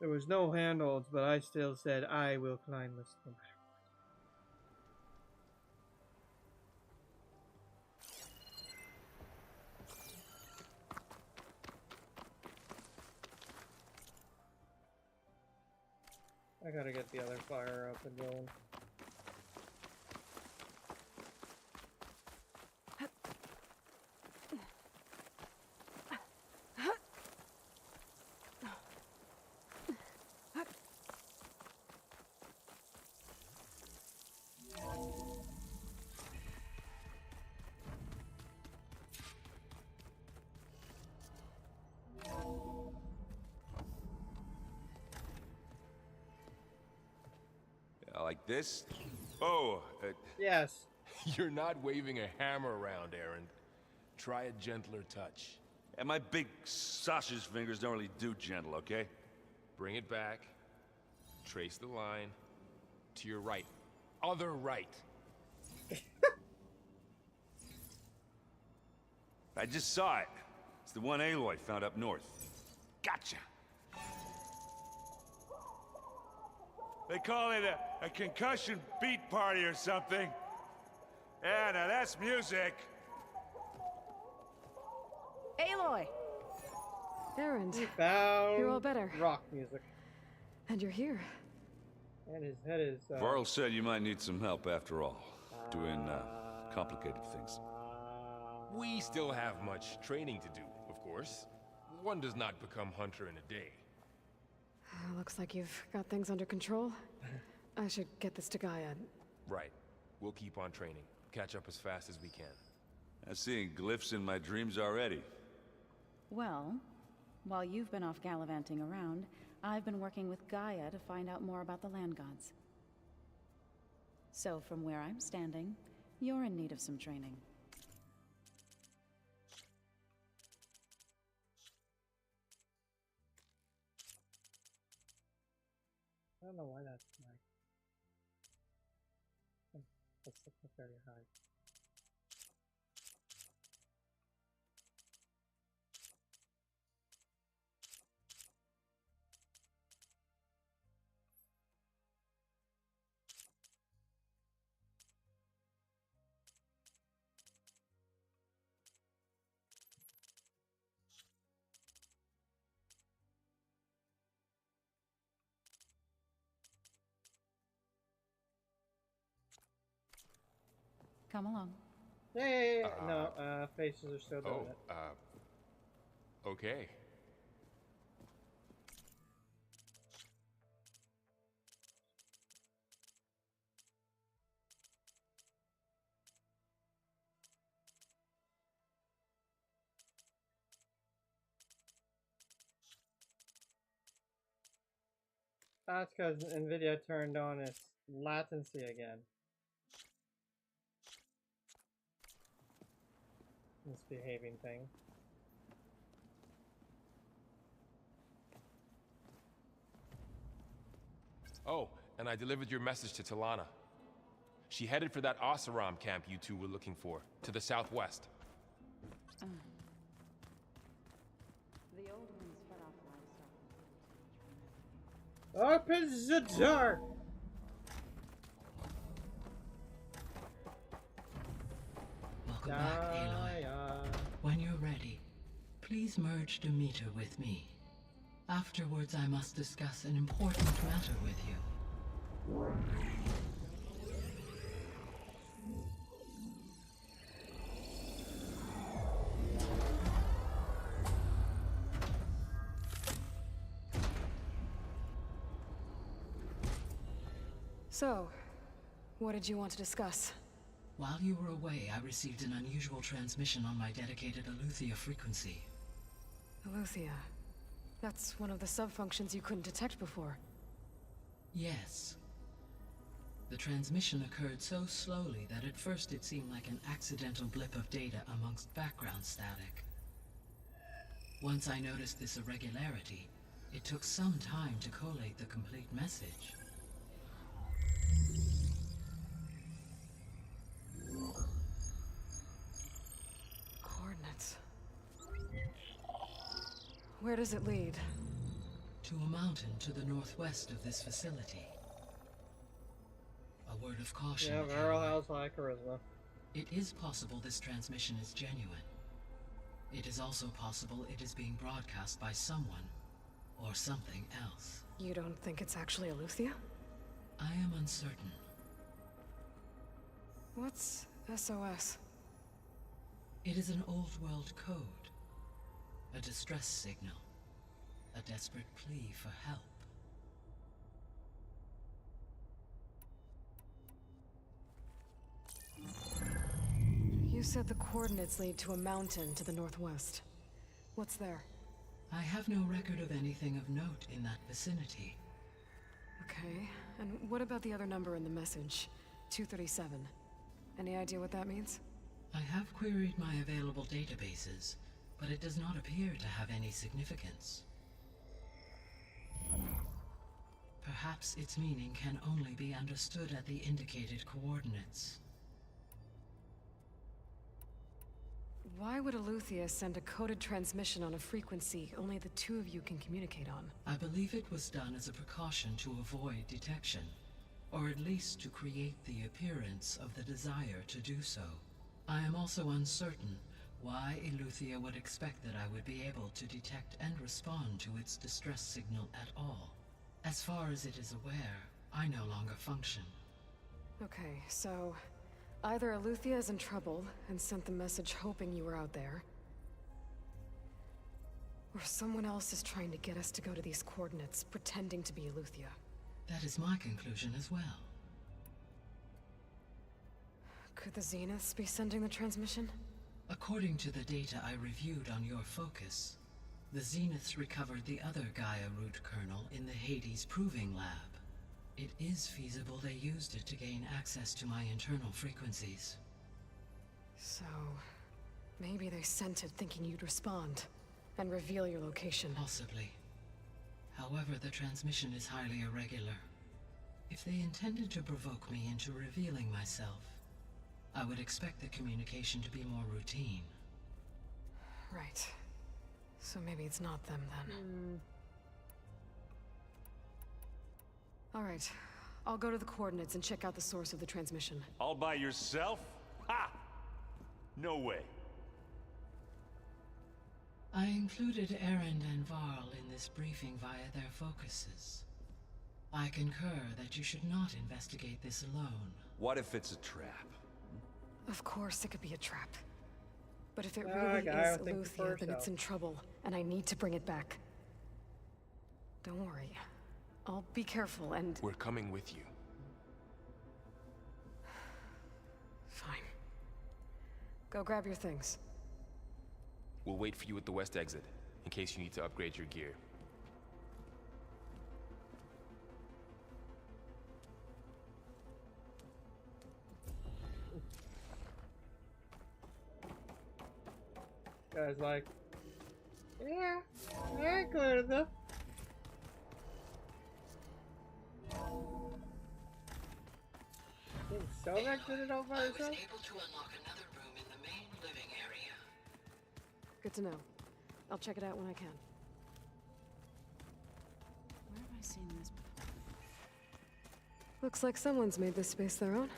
There was no handholds, but I still said I will climb this no matter what. I gotta get the other fire up and going. Like this? Oh, Yes. You're not waving a hammer around, Aaron. Try a gentler touch. and my big sausage fingers don't really do gentle, okay? Bring it back. Trace the line. To your right. Other right. I just saw it. It's the one Aloy found up north. Gotcha! They call it a concussion beat party or something. Yeah, now that's music. Aloy! Aaron, Found you're all better. rock music. And you're here. And his head is... Varl said you might need some help after all. Doing, complicated things. We still have much training to do, of course. One does not become hunter in a day. Looks like you've got things under control. I should get this to Gaia. Right. We'll keep on training. Catch up as fast as we can. I'm seeing glyphs in my dreams already. Well, while you've been off gallivanting around, I've been working with Gaia to find out more about the land gods. So from where I'm standing, you're in need of some training. I don't know why that's like... That's very high. Come along. Hey, no, faces are still doing it. Okay. That's because NVIDIA turned on its latency again. Misbehaving thing. Oh, and I delivered your message to Talana. She headed for that Oseram camp you two were looking for, to the southwest. The old ones fed off livestock. Open the door! Welcome back, Aloy. When you're ready, please merge Demeter with me. Afterwards, I must discuss an important matter with you. So, what did you want to discuss? While you were away, I received an unusual transmission on my dedicated Aletheia frequency. Aletheia. That's one of the sub-functions you couldn't detect before. Yes. The transmission occurred so slowly that at first it seemed like an accidental blip of data amongst background static. Once I noticed this irregularity, it took some time to collate the complete message. Coordinates. Where does it lead? to a mountain to the northwest of this facility. A word of caution. Yeah, Varl has high charisma. It is possible this transmission is genuine. It is also possible it is being broadcast by someone or something else. You don't think it's actually Aletheia? I am uncertain. What's SOS? It is an old world code. A distress signal. A desperate plea for help. You said the coordinates lead to a mountain to the northwest. What's there? I have no record of anything of note in that vicinity. Okay, and what about the other number in the message? 237. Any idea what that means? I have queried my available databases, but it does not appear to have any significance. Perhaps its meaning can only be understood at the indicated coordinates. Why would Aletheia send a coded transmission on a frequency only the two of you can communicate on? I believe it was done as a precaution to avoid detection, or at least to create the appearance of the desire to do so. I am also uncertain why Aletheia would expect that I would be able to detect and respond to its distress signal at all. As far as it is aware, I no longer function. Okay, so either Aletheia is in trouble and sent the message hoping you were out there, or someone else is trying to get us to go to these coordinates, pretending to be Aletheia. That is my conclusion as well. Could the Zeniths be sending the transmission? According to the data I reviewed on your focus, the Zeniths recovered the other Gaia root kernel in the Hades Proving Lab. It is feasible they used it to gain access to my internal frequencies. So, maybe they sent it thinking you'd respond, and reveal your location. Possibly. However, the transmission is highly irregular. If they intended to provoke me into revealing myself, I would expect the communication to be more routine. Right. So maybe it's not them then. All right. I'll go to the coordinates and check out the source of the transmission. All by yourself? Ha! No way. I included Erend and Varl in this briefing via their focuses. I concur that you should not investigate this alone. What if it's a trap? Of course it could be a trap. But if it really is Aletheia, then it's in trouble, and I need to bring it back. Don't worry. I'll be careful and... We're coming with you. Fine. Go grab your things. We'll wait for you at the west exit, in case you need to upgrade your gear. Guy's like, yeah, I included them. So exited all by herself? I was able to unlock another room in the main living area. Good to know. I'll check it out when I can. Where have I seen this before? Looks like someone's made this space their own.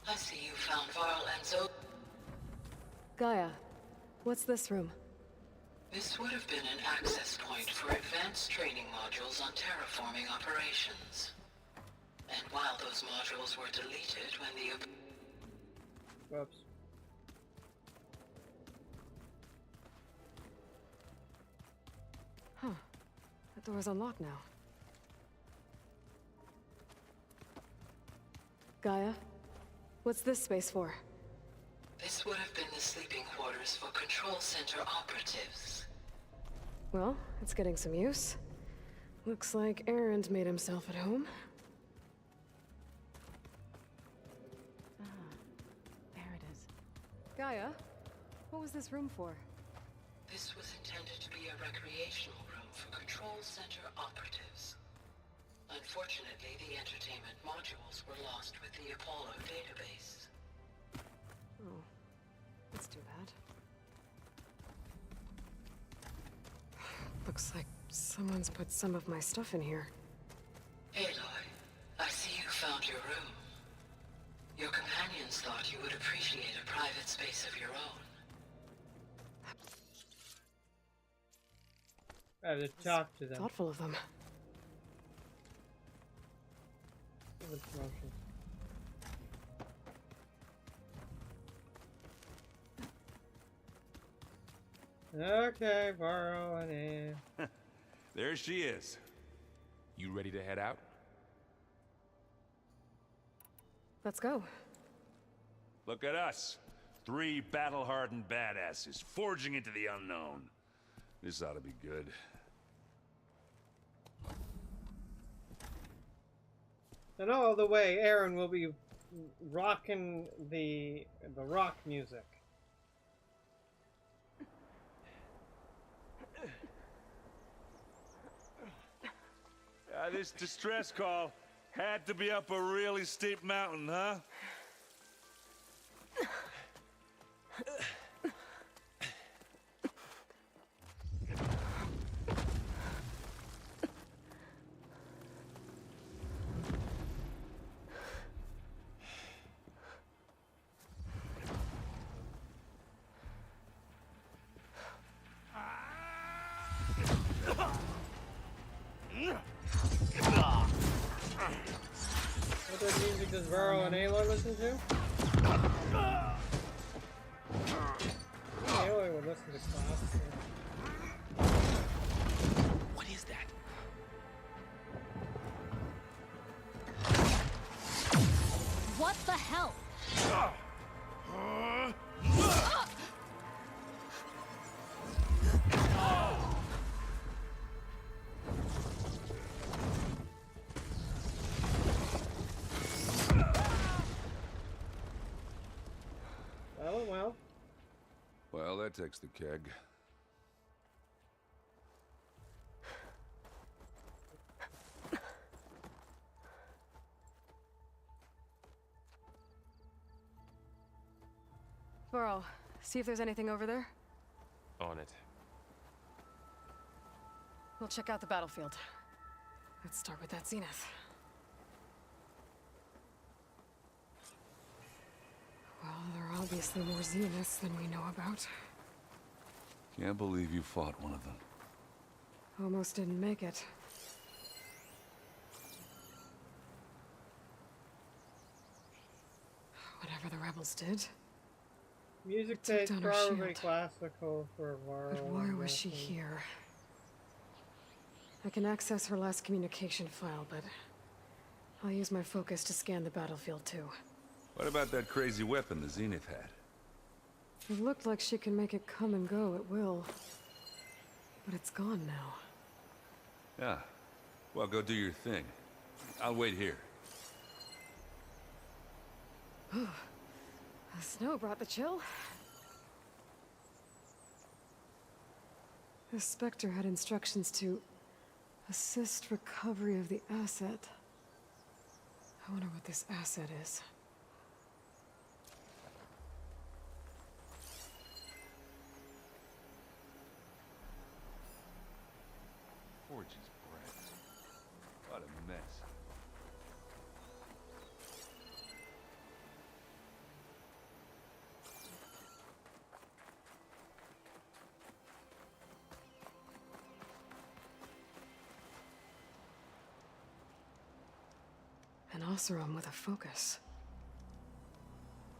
I see you found Varl and Zo. Gaia, what's this room? This would have been an access point for advanced training modules on terraforming operations. And while those modules were deleted when the... Whoops. Huh. That door's unlocked now. Gaia, what's this space for? This would have been the sleeping quarters for Control Center operatives. Well, it's getting some use. Looks like Erend made himself at home. There it is. Gaia, what was this room for? This was intended to be a recreational room for Control Center operatives. Unfortunately, the entertainment modules were lost with the Apollo database. Oh, that's too bad. Looks like Someone's put some of my stuff in here. Aloy, I see you found your room. Your companions thought you would appreciate a private space of your own. I have to talk to them. Thoughtful of them. The promotion. Okay, borrow an in. There she is. You ready to head out? Let's go. Look at us. 3 battle-hardened badasses forging into the unknown. This ought to be good. And all the way, Aaron will be rocking the rock music. This distress call had to be up a really steep mountain, huh? What that music does Varro and Aloy listen to? Aloy would listen to classical. What is that? What the hell? Well. Well, that takes the keg. Burrow, see if there's anything over there. On it. We'll check out the battlefield. Let's start with that zenith. Well, there are obviously more zeniths than we know about. Can't believe you fought one of them. Almost didn't make it. Whatever the rebels did. Music took takes down her probably shield. classical for Varro. But why was she here? I can access her last communication file, but I'll use my focus to scan the battlefield too. What about that crazy weapon the Zenith had? It looked like she can make it come and go at will. But it's gone now. Yeah. Well, go do your thing. I'll wait here. The snow brought the chill. The Spectre had instructions to assist recovery of the asset. I wonder what this asset is. Forge's brats. What a mess. An Oseram with a focus.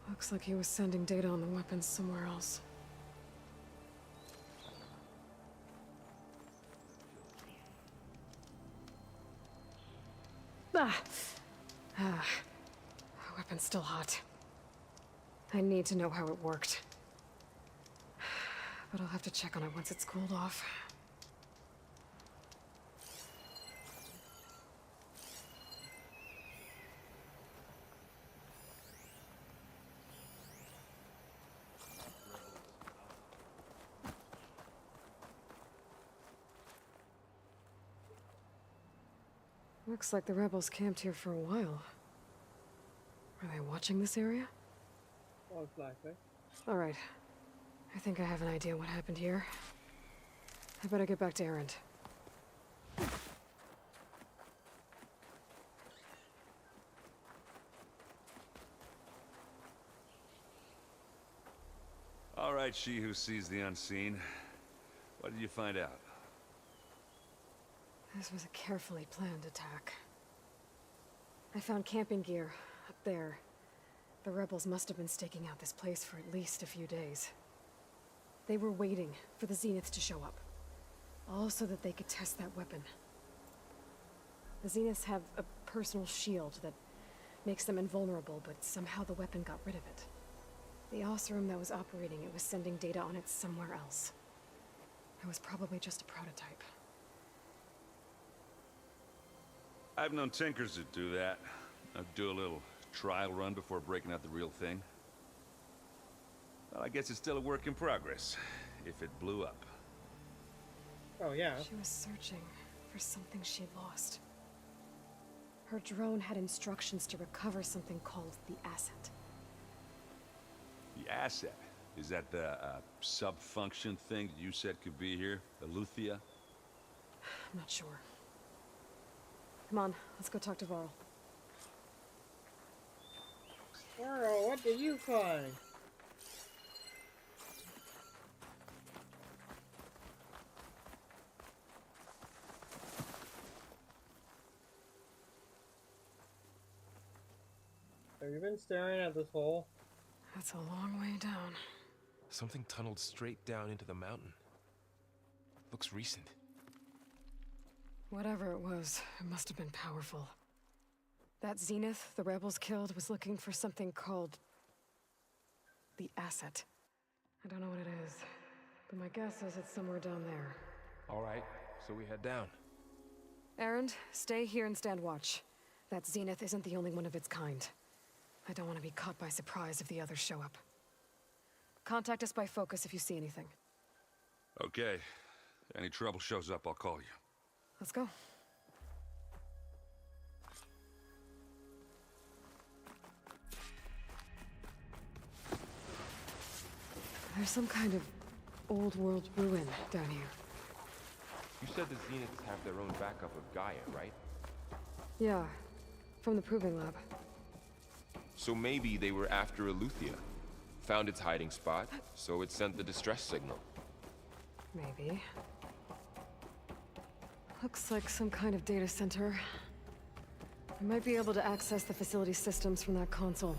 Looks like he was sending data on the weapons somewhere else. Weapon's still hot. I need to know how it worked. But I'll have to check on it once it's cooled off. Looks like the rebels camped here for a while. Are they watching this area? Most likely. All right. I think I have an idea what happened here. I better get back to Erend. right, she who sees the unseen. What did you find out? This was a carefully planned attack. I found camping gear up there. The rebels must have been staking out this place for at least a few days. They were waiting for the Zeniths to show up. All so that they could test that weapon. The Zeniths have a personal shield that makes them invulnerable, but somehow the weapon got rid of it. The Oseram that was operating it was sending data on it somewhere else. It was probably just a prototype. I've known tinkers that do that. I'd do a little trial run before breaking out the real thing. Well, I guess it's still a work in progress, if it blew up. Oh, yeah. She was searching for something she'd lost. Her drone had instructions to recover something called the asset. The asset? Is that the sub-function thing that you said could be here? The Luthia? I'm not sure. Come on, let's go talk to Varl. Varl, what did you find? Have you been staring at this hole? That's a long way down. Something tunneled straight down into the mountain. Looks recent. Whatever it was, it must have been powerful. That Zenith the rebels killed was looking for something called the asset. I don't know what it is, but my guess is it's somewhere down there. All right, so we head down. Erend, stay here and stand watch. That Zenith isn't the only one of its kind. I don't want to be caught by surprise if the others show up. Contact us by focus if you see anything. Okay. Any trouble shows up, I'll call you. Let's go. There's some kind of old world ruin down here. You said the Zeniths have their own backup of Gaia, right? Yeah, from the proving lab. So maybe they were after Eleuthia. Found its hiding spot, so it sent the distress signal. Maybe. Looks like some kind of data center. We might be able to access the facility systems from that console.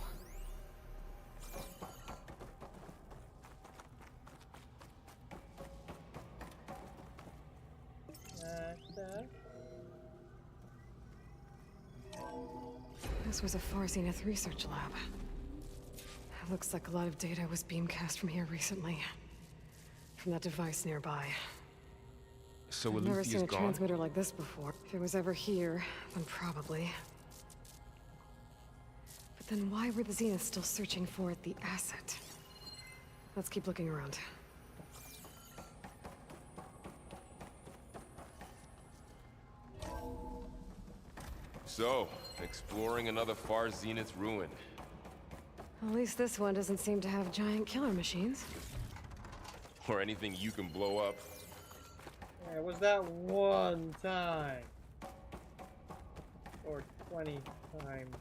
This was a Far Zenith research lab. It looks like a lot of data was beamcast from here recently. From that device nearby. So I've never seen a gone? transmitter like this before. If it was ever here, then probably. But then why were the Zeniths still searching for the asset? Let's keep looking around. So, exploring another Far Zenith ruin. At least this one doesn't seem to have giant killer machines. Or anything you can blow up. Yeah, it was that one time. Or 20 times.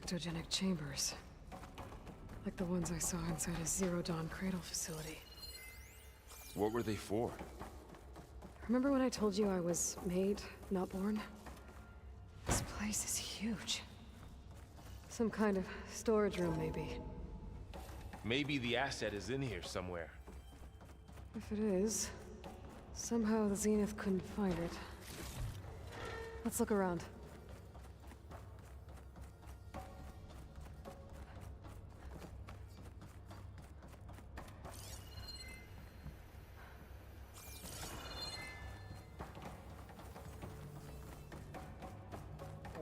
Ectogenic chambers. Like the ones I saw inside a Zero Dawn cradle facility. What were they for? Remember when I told you I was made, not born? This place is huge. Some kind of storage room, maybe. Maybe the asset is in here somewhere. If it is, somehow the Zenith couldn't find it. Let's look around.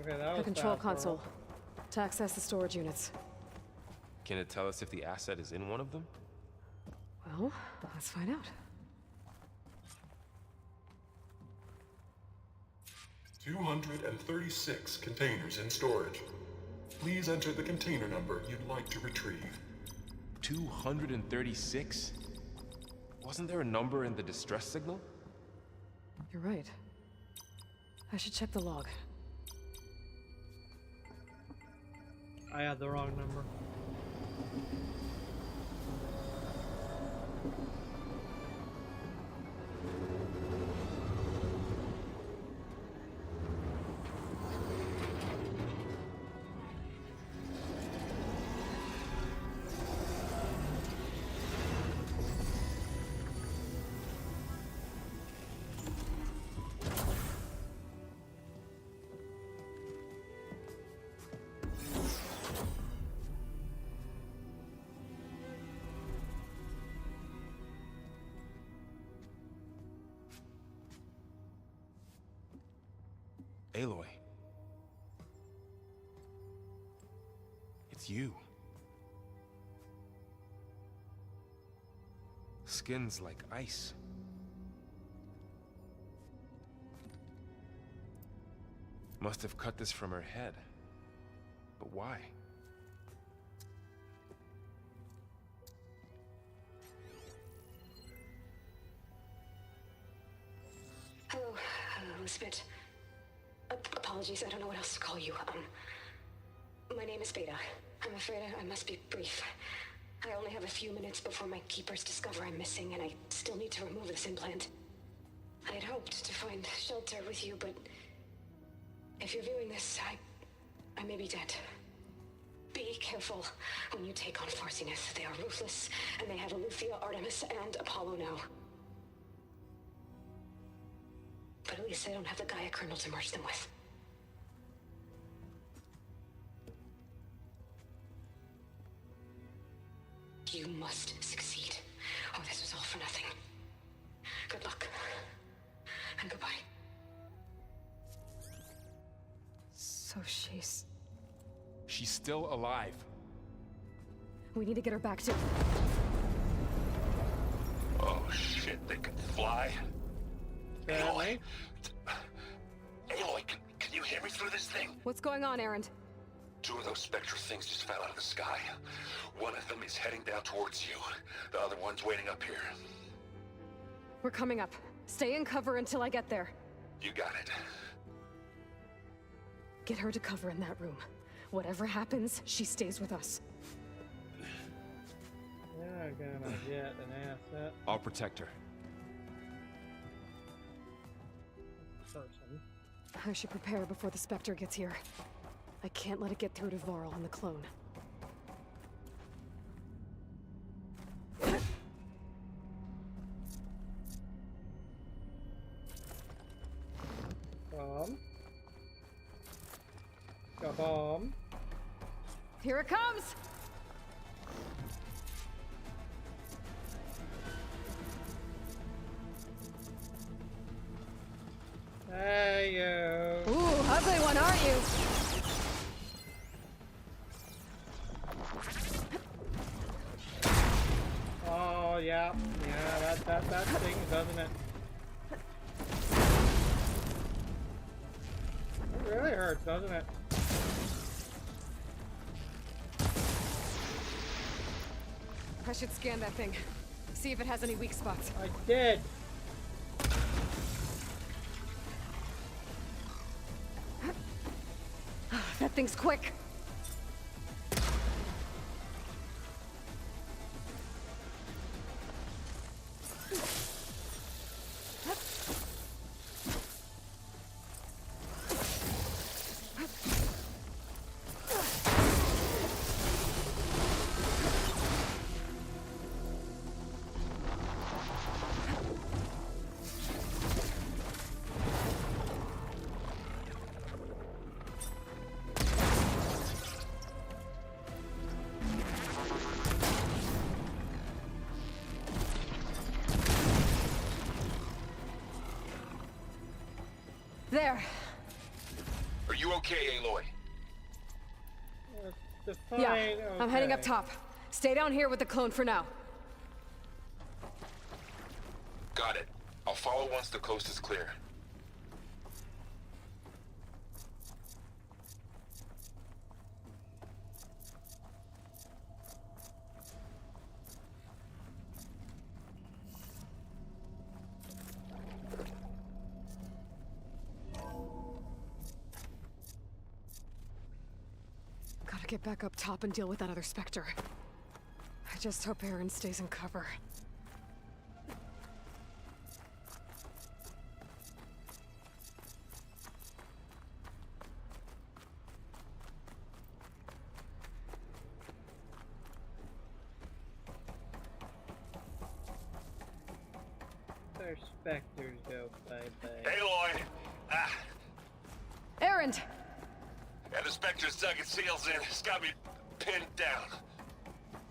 Okay, that was The control fast, console. To access the storage units. Can it tell us if the asset is in one of them? Well, let's find out. 236 containers in storage. Please enter the container number you'd like to retrieve. 236? Wasn't there a number in the distress signal? You're right. I should check the log. I had the wrong number. Aloy. It's you. Skin's like ice. Must have cut this from her head. But why? Hello, Elizabeth. Apologies, I don't know what else to call you. My name is Beta. I'm afraid I must be brief. I only have a few minutes before my keepers discover I'm missing, and I still need to remove this implant. I had hoped to find shelter with you, but if you're viewing this, I may be dead. Be careful when you take on Farsiness. They are ruthless, and they have Eleuthia, Artemis, and Apollo now. But at least I don't have the Gaia kernel to merge them with. You must succeed. Oh, this was all for nothing. Good luck. And goodbye. So she's... She's still alive. We need to get her back to... Oh shit, they can fly? Aloy! Aloy, can you hear me through this thing? What's going on, Erend? Two of those spectral things just fell out of the sky. One of them is heading down towards you. The other one's waiting up here. We're coming up. Stay in cover until I get there. You got it. Get her to cover in that room. Whatever happens, she stays with us. You're gonna get an asset. I'll protect her. Person. I should prepare before the Spectre gets here. I can't let it get through to Varl and the clone. Bomb. Got bomb. Here it comes! Hey, you. Ooh, ugly one, aren't you? Oh, yeah. Yeah, that stings, doesn't it? It really hurts, doesn't it? I should scan that thing. See if it has any weak spots. I did. That thing's quick. There. Are you okay, Aloy? Yeah, Okay. I'm heading up top. Stay down here with the clone for now. Got it. I'll follow once the coast is clear. Gotta get back up top and deal with that other Spectre. I just hope Aaron stays in cover. They're specters, though, bye-bye. Aloy! Aaron! Yeah, the Spectre's dug its heels in. It's got me pinned down.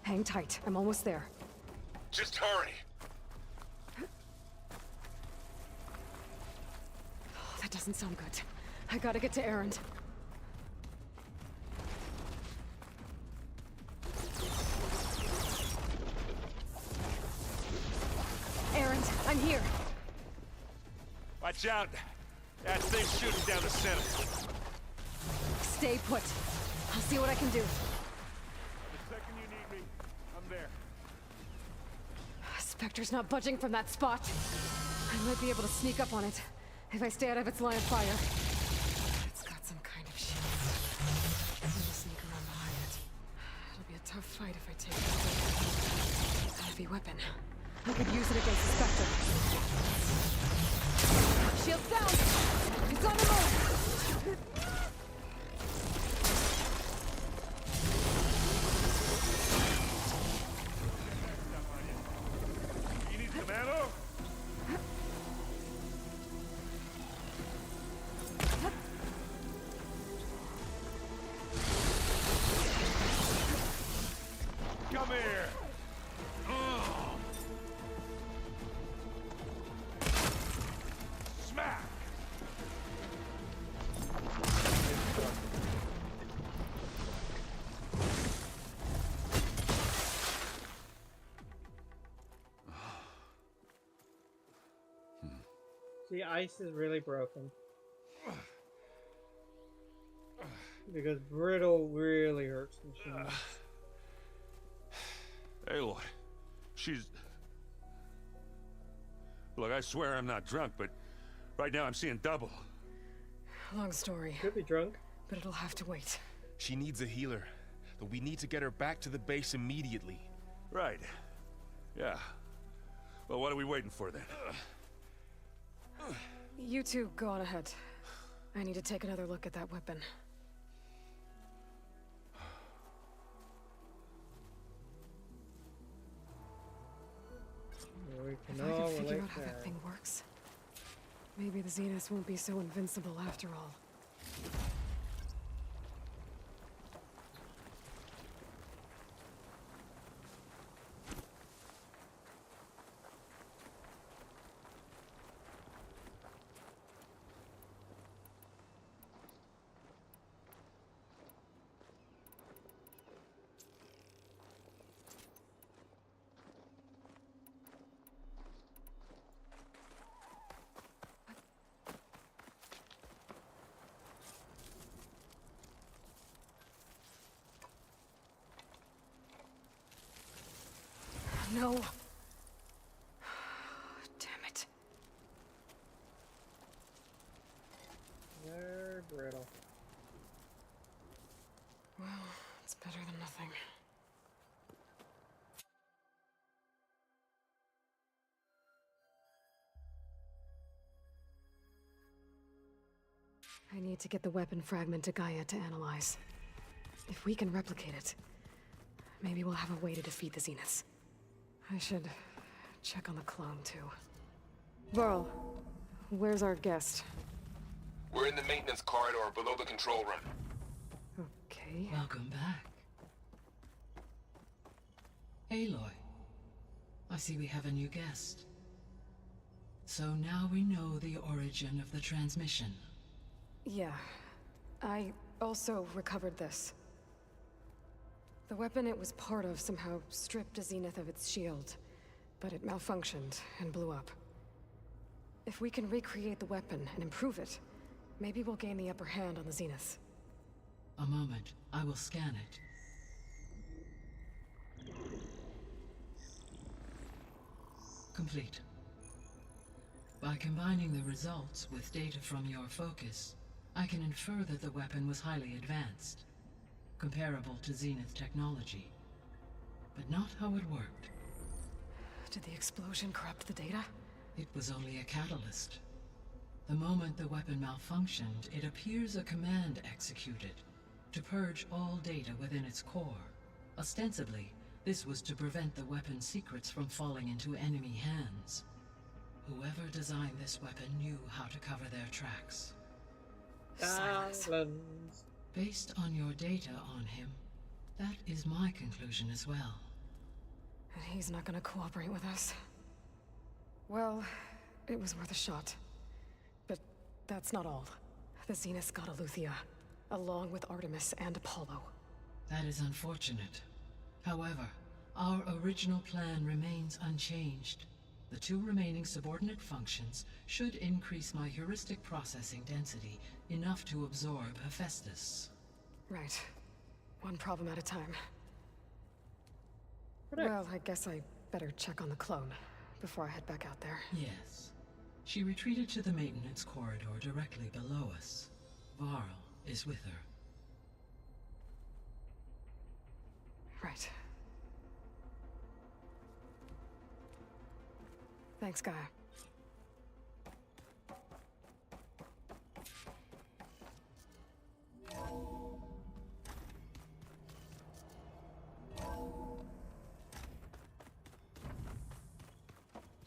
Hang tight. I'm almost there. Just hurry. Oh, that doesn't sound good. I gotta get to Aaron. Aaron, I'm here. Watch out. That thing's shooting down the center. Stay put. I'll see what I can do. The second you need me, I'm there. Spectre's not budging from that spot. I might be able to sneak up on it if I stay out of its line of fire. It's got some kind of shield. I'm gonna sneak around behind it. It'll be a tough fight if I take it. It's a heavy weapon. I could use it against the Spectre. Shield down! It's on the move! You need some ammo? Come here! Smack! See, ice is really broken. Because brittle really hurts machines. Aloy, she's... Look, I swear I'm not drunk, but right now I'm seeing double. Long story. Could be drunk. But it'll have to wait. She needs a healer. But we need to get her back to the base immediately. Right. Yeah. Well, what are we waiting for then? You two go on ahead. I need to take another look at that weapon. We If can I all can figure relate out how that. that thing works, maybe the Zeniths won't be so invincible after all. No. Damn it. They're brittle. Well, it's better than nothing. I need to get the weapon fragment to Gaia to analyze. If we can replicate it, maybe we'll have a way to defeat the Zeniths. I should check on the clone, too. Varl, where's our guest? We're in the maintenance corridor below the control room. Okay. Welcome back. Aloy, I see we have a new guest. So now we know the origin of the transmission. Yeah. I also recovered this. The weapon it was part of somehow stripped a Zenith of its shield, but it malfunctioned and blew up. If we can recreate the weapon and improve it, maybe we'll gain the upper hand on the Zeniths. A moment, I will scan it. Complete. By combining the results with data from your focus, I can infer that the weapon was highly advanced. comparable to Zenith technology. But not how it worked. Did the explosion corrupt the data? It was only a catalyst. The moment the weapon malfunctioned, it appears a command executed to purge all data within its core. Ostensibly, this was to prevent the weapon's secrets from falling into enemy hands. Whoever designed this weapon knew how to cover their tracks. Silence. Based on your data on him, that is my conclusion as well. And he's not gonna cooperate with us. Well, it was worth a shot. But that's not all. The Zenith got Eleuthia, along with Artemis and Apollo. That is unfortunate. However, our original plan remains unchanged. The 2 remaining subordinate functions should increase my heuristic processing density enough to absorb Hephaestus. Right. One problem at a time. Correct. Well, I guess I better check on the clone before I head back out there. Yes. She retreated to the maintenance corridor directly below us. Varl is with her. Right. Thanks, Gaia.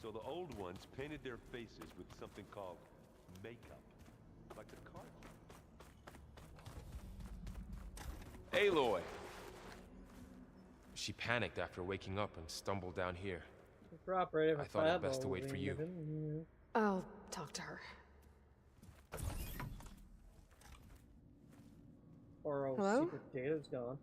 So the old ones painted their faces with something called makeup, like the card. Aloy! She panicked after waking up and stumbled down here. I thought it best to wait for you. I'll talk to her. Or our Hello? secret data's gone.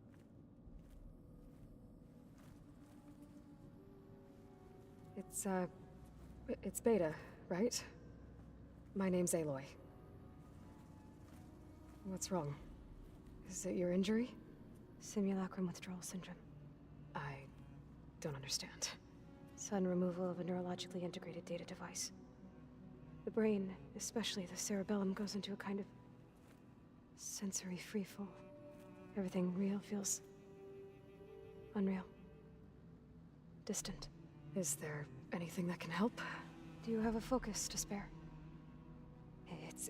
It's Beta, right? My name's Aloy. What's wrong? Is it your injury? Simulacrum withdrawal syndrome. I don't understand. Sudden removal of a neurologically integrated data device. The brain, especially the cerebellum, goes into a kind of sensory freefall. Everything real feels unreal. Distant. Is there anything that can help? Do you have a focus to spare?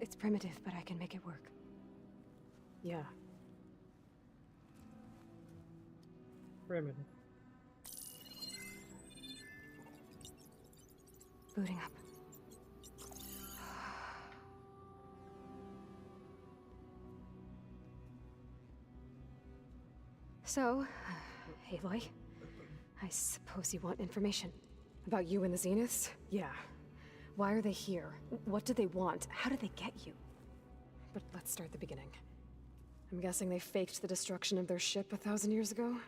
It's primitive, but I can make it work. Yeah. Primitive. Booting up. So, Aloy, I suppose you want information. About you and the Zeniths? Yeah. Why are they here? What do they want? How did they get you? But let's start at the beginning. I'm guessing they faked the destruction of their ship 1,000 years ago?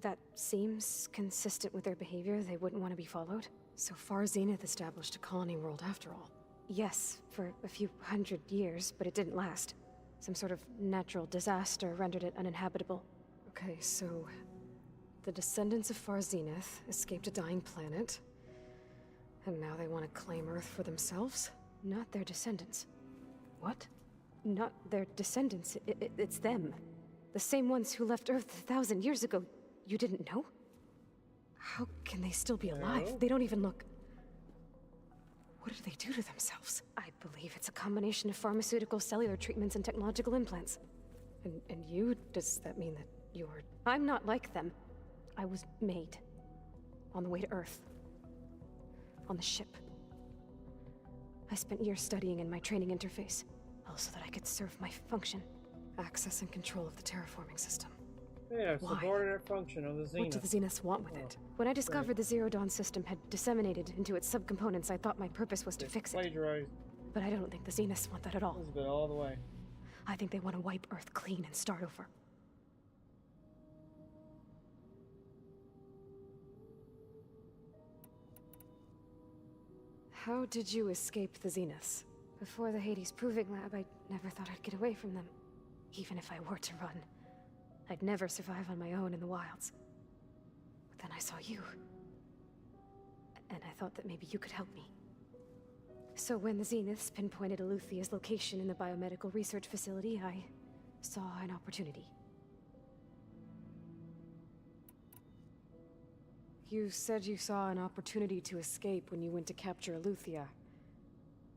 That seems consistent with their behavior. They wouldn't want to be followed. So far, Zenith established a colony world after all. Yes, for a few hundred years, but it didn't last. Some sort of natural disaster rendered it uninhabitable. Okay, so the descendants of Far Zenith escaped a dying planet, and now they want to claim Earth for themselves? Not their descendants. What? Not their descendants. It's them. The same ones who left Earth 1,000 years ago. You didn't know? How can they still be alive? They don't even look... What did they do to themselves? I believe it's a combination of pharmaceutical, cellular treatments, and technological implants. And you? Does that mean that you're... I'm not like them. I was made. On the way to Earth. On the ship. I spent years studying in my training interface, all so that I could serve my function. Access and control of the terraforming system. Yeah, Why? subordinate function of the Zenith. What do the Zeniths want with it? When I discovered the Zero Dawn system had disseminated into its subcomponents, I thought my purpose was to fix it. Plagiarized. But I don't think the Zeniths want that at all. Elizabeth all the way. I think they want to wipe Earth clean and start over. How did you escape the Zeniths? Before the Hades Proving Lab, I never thought I'd get away from them. Even if I were to run, I'd never survive on my own in the wilds. But then I saw you. And I thought that maybe you could help me. So when the Zeniths pinpointed Eleuthia's location in the biomedical research facility, I saw an opportunity. You said you saw an opportunity to escape when you went to capture Eleuthia.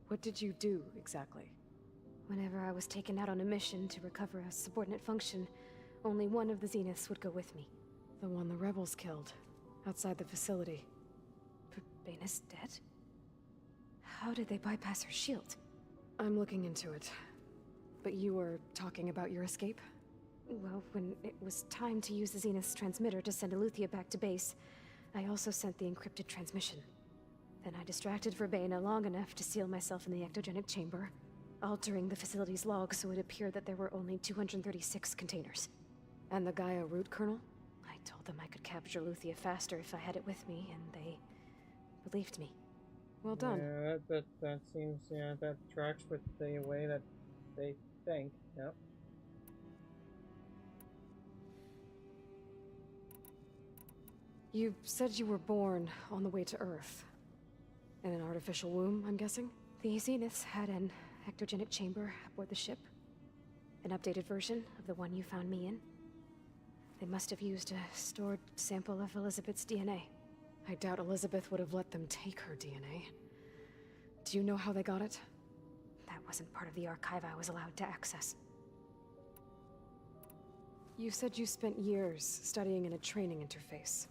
What did you do, exactly? Whenever I was taken out on a mission to recover a subordinate function, only one of the Zeniths would go with me. The one the rebels killed, outside the facility. Baina's dead? How did they bypass her shield? I'm looking into it. But you were talking about your escape? Well, when it was time to use the Zenith's transmitter to send Eleuthia back to base, I also sent the encrypted transmission. Then I distracted Verbaina long enough to seal myself in the ectogenic chamber, altering the facility's log so it appeared that there were only 236 containers. And the Gaia root kernel? I told them I could capture Eleuthia faster if I had it with me, and they believed me. Well done. Yeah, that seems, yeah, that tracks with the way that they think, yeah. You said you were born on the way to Earth. In an artificial womb, I'm guessing? The Zeniths had an ectogenic chamber aboard the ship. An updated version of the one you found me in. They must have used a stored sample of Elizabeth's DNA. I doubt Elizabeth would have let them take her DNA. Do you know how they got it? That wasn't part of the archive I was allowed to access. You said you spent years studying in a training interface.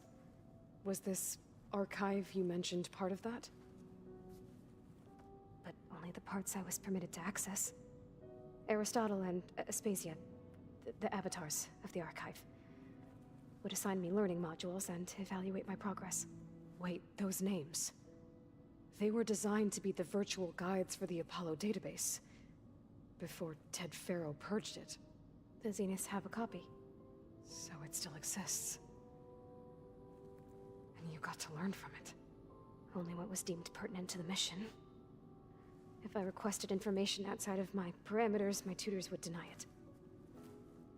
Was this archive you mentioned part of that? But only the parts I was permitted to access. Aristotle and Aspasia, the avatars of the archive, would assign me learning modules and evaluate my progress. Wait, those names. They were designed to be the virtual guides for the Apollo database. Before Ted Faro purged it. The Zeniths have a copy. So it still exists. And you got to learn from it. Only what was deemed pertinent to the mission. If I requested information outside of my parameters, my tutors would deny it.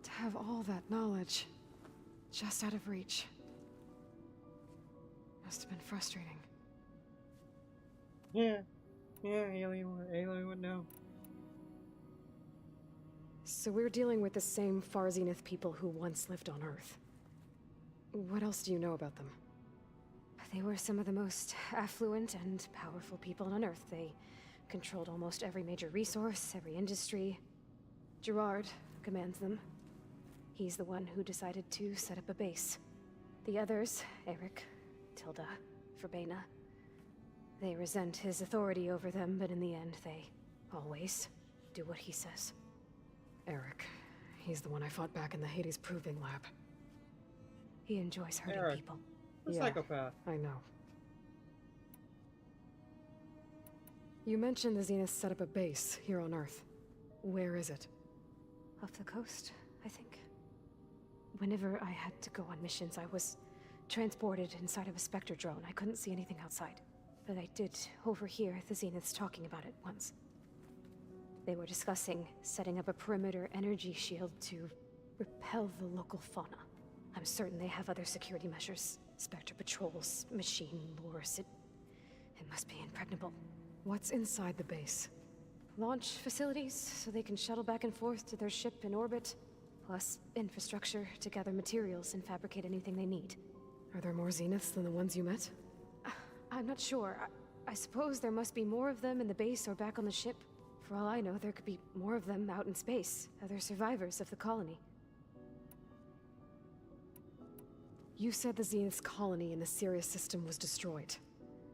To have all that knowledge, just out of reach. Must have been frustrating. Yeah, Alien would know. So we're dealing with the same Far Zenith people who once lived on Earth. What else do you know about them? They were some of the most affluent and powerful people on Earth. They controlled almost every major resource, every industry. Gerard commands them. He's the one who decided to set up a base. The others, Eric, Tilda, Verbaina, they resent his authority over them, but in the end, they always do what he says. Eric. He's the one I fought back in the Hades Proving Lab. He enjoys hurting Eric. people. A psychopath. I know. You mentioned the Zeniths set up a base here on Earth. Where is it? Off the coast, I think. Whenever I had to go on missions, I was transported inside of a Spectre drone. I couldn't see anything outside. But I did overhear the Zeniths talking about it once. They were discussing setting up a perimeter energy shield to repel the local fauna. I'm certain they have other security measures. Spectre patrols, machine lures. It must be impregnable. What's inside the base? Launch facilities, so they can shuttle back and forth to their ship in orbit. Plus infrastructure to gather materials and fabricate anything they need. Are there more Zeniths than the ones you met? I'm not sure. I suppose there must be more of them in the base or back on the ship. For all I know, there could be more of them out in space. Other survivors of the colony. You said the Zenith's colony in the Sirius system was destroyed.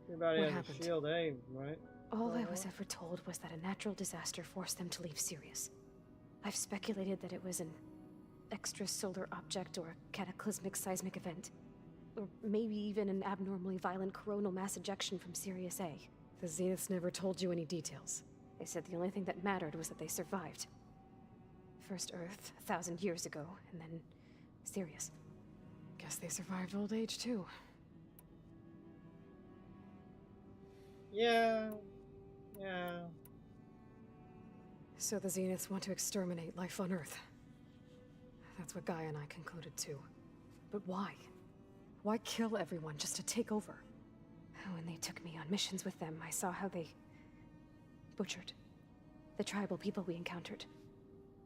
Everybody What has happened? a shield A, right? All I was ever told was that a natural disaster forced them to leave Sirius. I've speculated that it was an extrasolar object or a cataclysmic seismic event. Or maybe even an abnormally violent coronal mass ejection from Sirius A. The Zeniths never told you any details. They said the only thing that mattered was that they survived. First Earth, 1,000 years ago, and then Sirius. Guess they survived old age, too. Yeah. So the Zeniths want to exterminate life on Earth. That's what Gaia and I concluded, too. But why? Why kill everyone just to take over? When they took me on missions with them, I saw how they butchered the tribal people we encountered.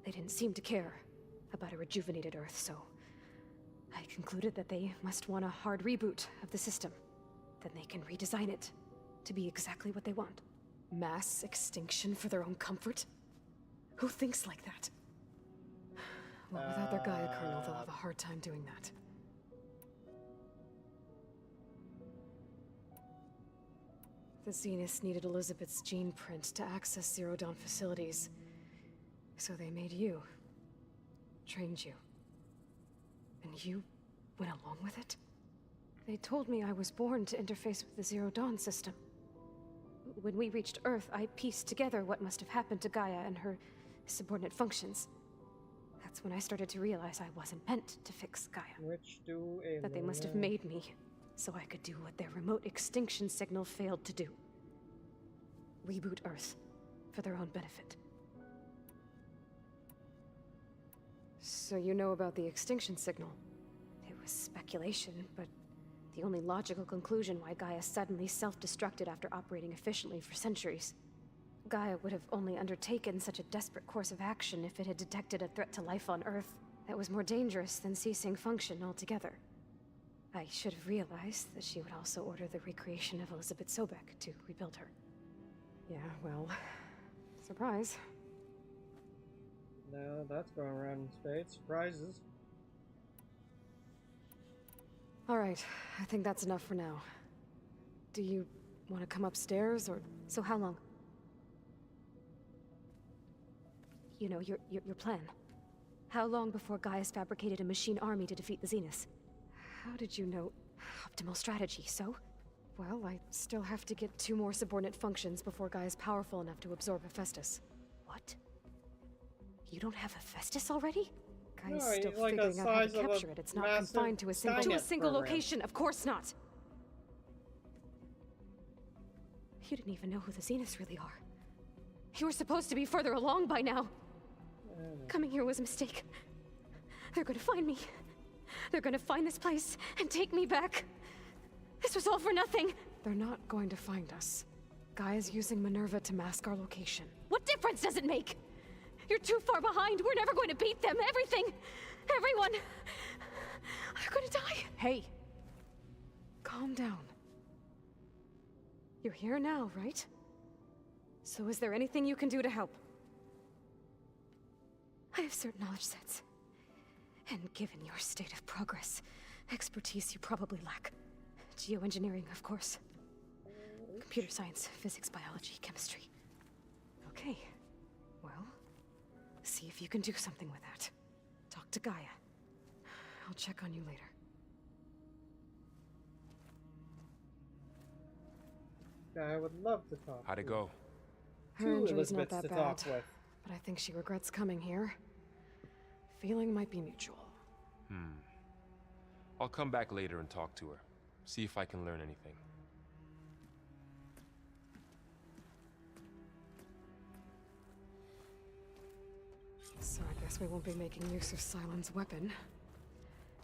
They didn't seem to care about a rejuvenated Earth, so I concluded that they must want a hard reboot of the system. Then they can redesign it to be exactly what they want. Mass extinction for their own comfort? Who thinks like that? Well, without their Gaia kernel, they'll have a hard time doing that. The Zeniths needed Elizabeth's gene print to access Zero Dawn facilities. So they made you. Trained you. And you went along with it? They told me I was born to interface with the Zero Dawn system. When we reached Earth, I pieced together what must have happened to Gaia and her subordinate functions. That's when I started to realize I wasn't meant to fix Gaia. That they must have made me so I could do what their remote extinction signal failed to do. Reboot Earth for their own benefit. So you know about the extinction signal? It was speculation, but the only logical conclusion why Gaia suddenly self-destructed after operating efficiently for centuries. Gaia would have only undertaken such a desperate course of action if it had detected a threat to life on Earth that was more dangerous than ceasing function altogether. I should have realized that she would also order the recreation of Elizabeth Sobek to rebuild her. Yeah, well, surprise. No, that's going around in spades. Surprises. All right, I think that's enough for now. Do you want to come upstairs, or... So how long? You know, your plan. How long before Gaia's fabricated a machine army to defeat the Zeniths? How did you know? Optimal strategy, so? Well, I still have to get 2 more subordinate functions before Gaia's powerful enough to absorb Hephaestus. What? You don't have Hephaestus already? Gaia's No, still like figuring out how to capture it. It's not confined to a single... To a single location, of course not! You didn't even know who the Zeniths really are. You were supposed to be further along by now. Coming here was a mistake. They're gonna find me. They're gonna find this place and take me back. This was all for nothing. They're not going to find us. Gaia's using Minerva to mask our location. What difference does it make? You're too far behind. We're never going to beat them. Everything. Everyone. They're gonna die. Hey. Calm down. You're here now, right? So is there anything you can do to help? I have certain knowledge sets. And given your state of progress, expertise you probably lack. Geoengineering, of course. Computer science, physics, biology, chemistry. Okay. Well, see if you can do something with that. Talk to Gaia. I'll check on you later. I would love to talk. How'd it go? Her injury's not Elizabeths that to bad, talk with. but I think she regrets coming here. Feeling might be mutual. I'll come back later and talk to her. See if I can learn anything. So I guess we won't be making use of Sylens' weapon.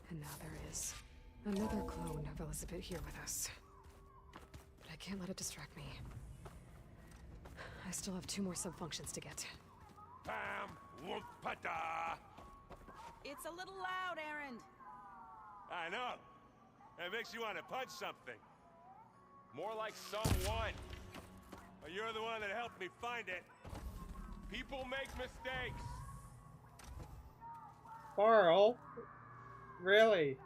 And now there is another clone of Elizabeth here with us. But I can't let it distract me. I still have 2 more sub-functions to get. Pam Wumpata! It's a little loud, Erend. I know. It makes you want to punch something. More like someone. Well, you're the one that helped me find it. People make mistakes. Carl? Really?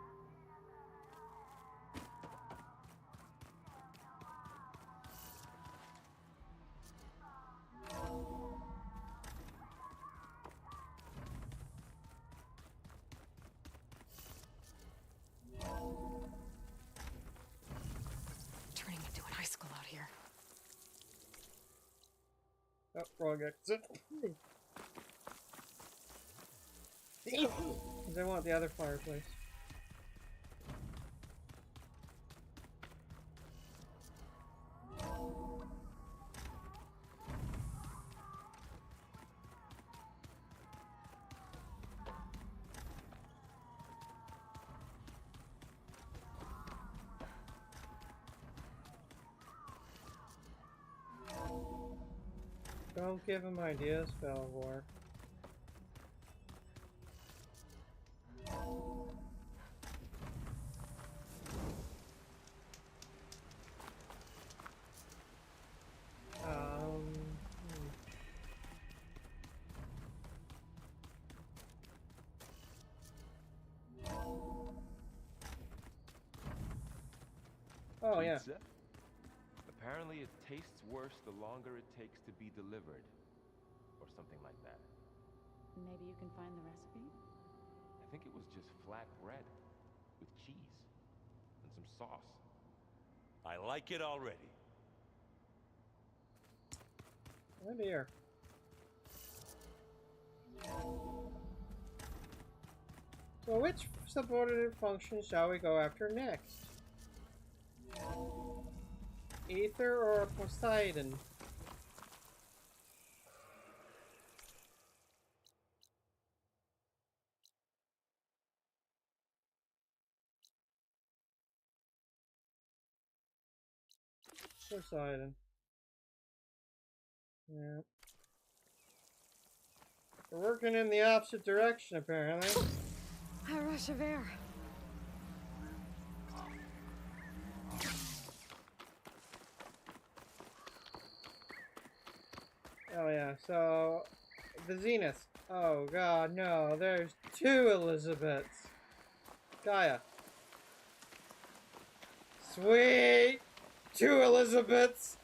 Turning into an icicle out here. Oh, wrong exit. They want the other fireplace. Don't give him ideas, Belvoir. Oh, yeah. Pizza? Apparently it tastes worse the longer it takes to be delivered. Or something like that. Maybe you can find the recipe? I think it was just flat bread with cheese and some sauce. I like it already. Oh dear. So which subordinate function shall we go after next? Ether or Poseidon? Poseidon. Yeah. We're working in the opposite direction, apparently. A rush of air. Oh yeah, so the Zenith. Oh god, no, there's two Elizabeths. Gaia. Sweet! Two Elizabeths!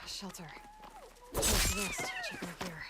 Shelter. Let's rest. Check our gear.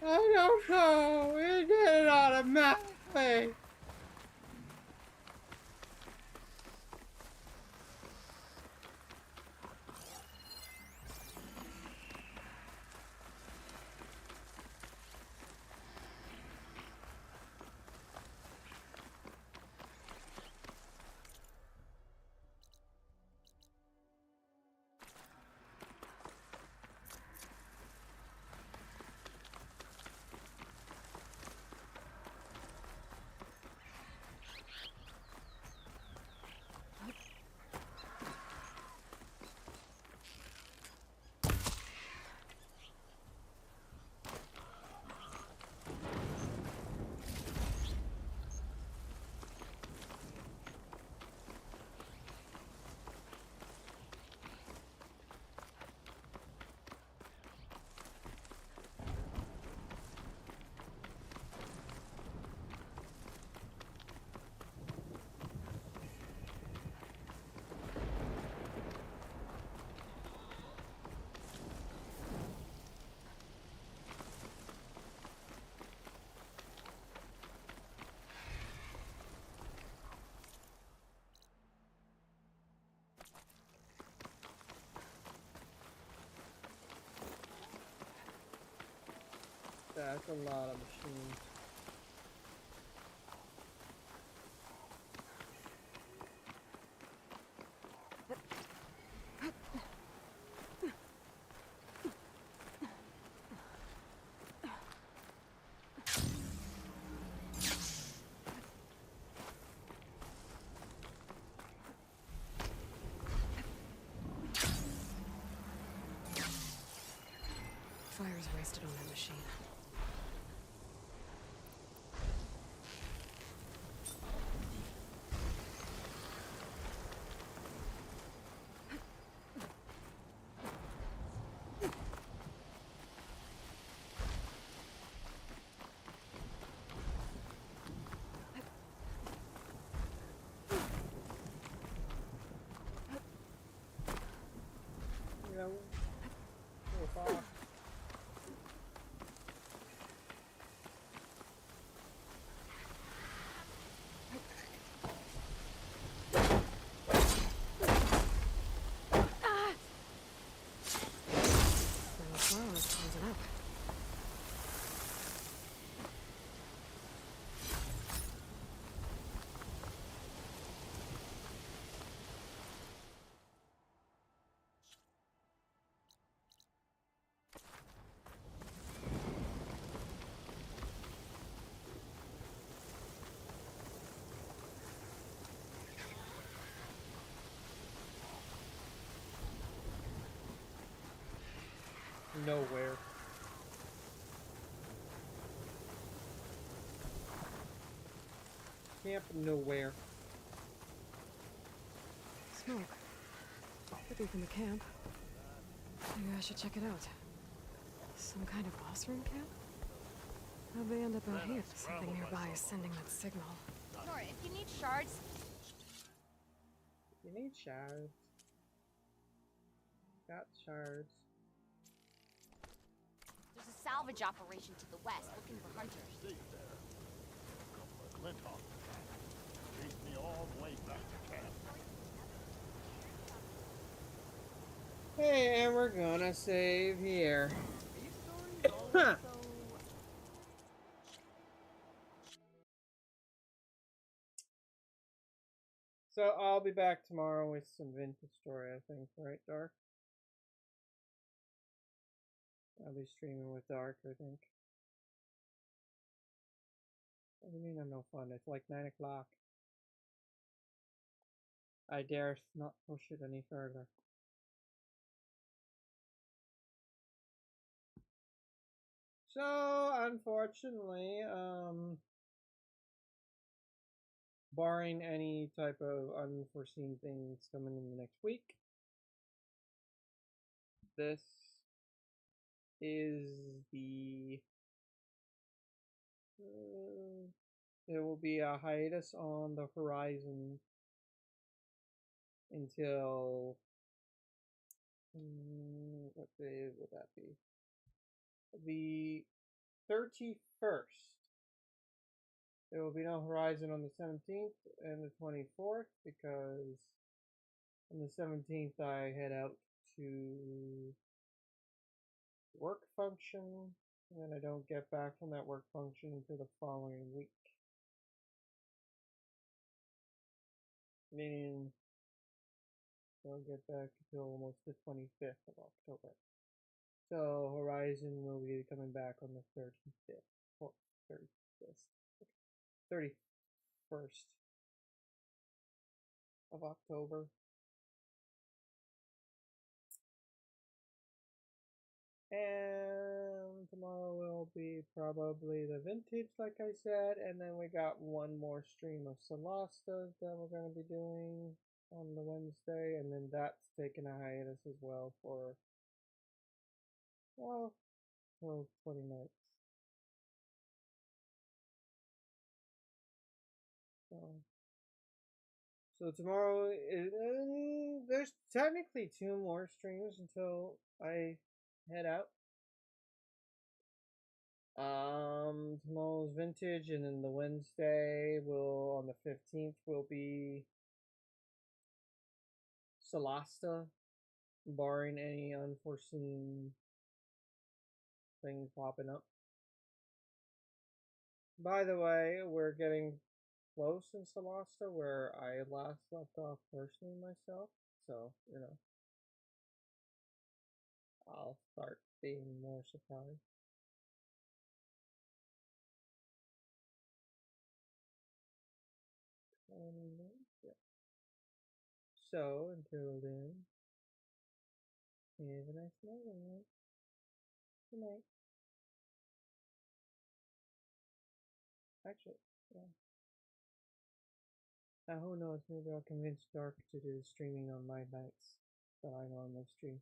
I don't know. We did it automatically. That's a lot of machines. Fire's wasted on that machine. You know, we're far. nowhere. Camp nowhere. Smoke. Could be from the camp. Maybe I should check it out. Some kind of boss room camp? How'd they end up out here? Something nearby is sending that signal. Nora, if you need shards... You need shards. Got shards. There's a salvage operation to the west looking for hunters. Chased me all the way back to camp. Hey, and we're gonna save here. Huh. So I'll be back tomorrow with some vintage story, I think, right, Dark? I'll be streaming with Dark, I think. What do you mean I'm no fun? It's like 9 o'clock. I dare not push it any further. So, unfortunately, barring any type of unforeseen things coming in the next week, this is the there will be a hiatus on the horizon until what day would that be? The 31st. There will be no horizon on the 17th and the 24th because on the 17th I head out to work function and then I don't get back from that work function until the following week. Meaning I don't get back until almost the 25th of October. So Horizon will be coming back on the 35th. Or 31st of October. And tomorrow will be probably the vintage, like I said, and then we got one more stream of Solasta that we're going to be doing on the Wednesday, and then that's taking a hiatus as well for, well, 20 nights. So tomorrow, there's technically 2 more streams until I head out. Tomorrow's vintage, and then the Wednesday on the 15th will be Solasta, barring any unforeseen things popping up. By the way, we're getting close in Solasta where I last left off personally myself, so, I'll start being more surprised. Yeah. So, until then, have a nice night. Good night. Actually, yeah. Now, who knows, maybe I'll convince Dark to do streaming on my nights that I normally stream.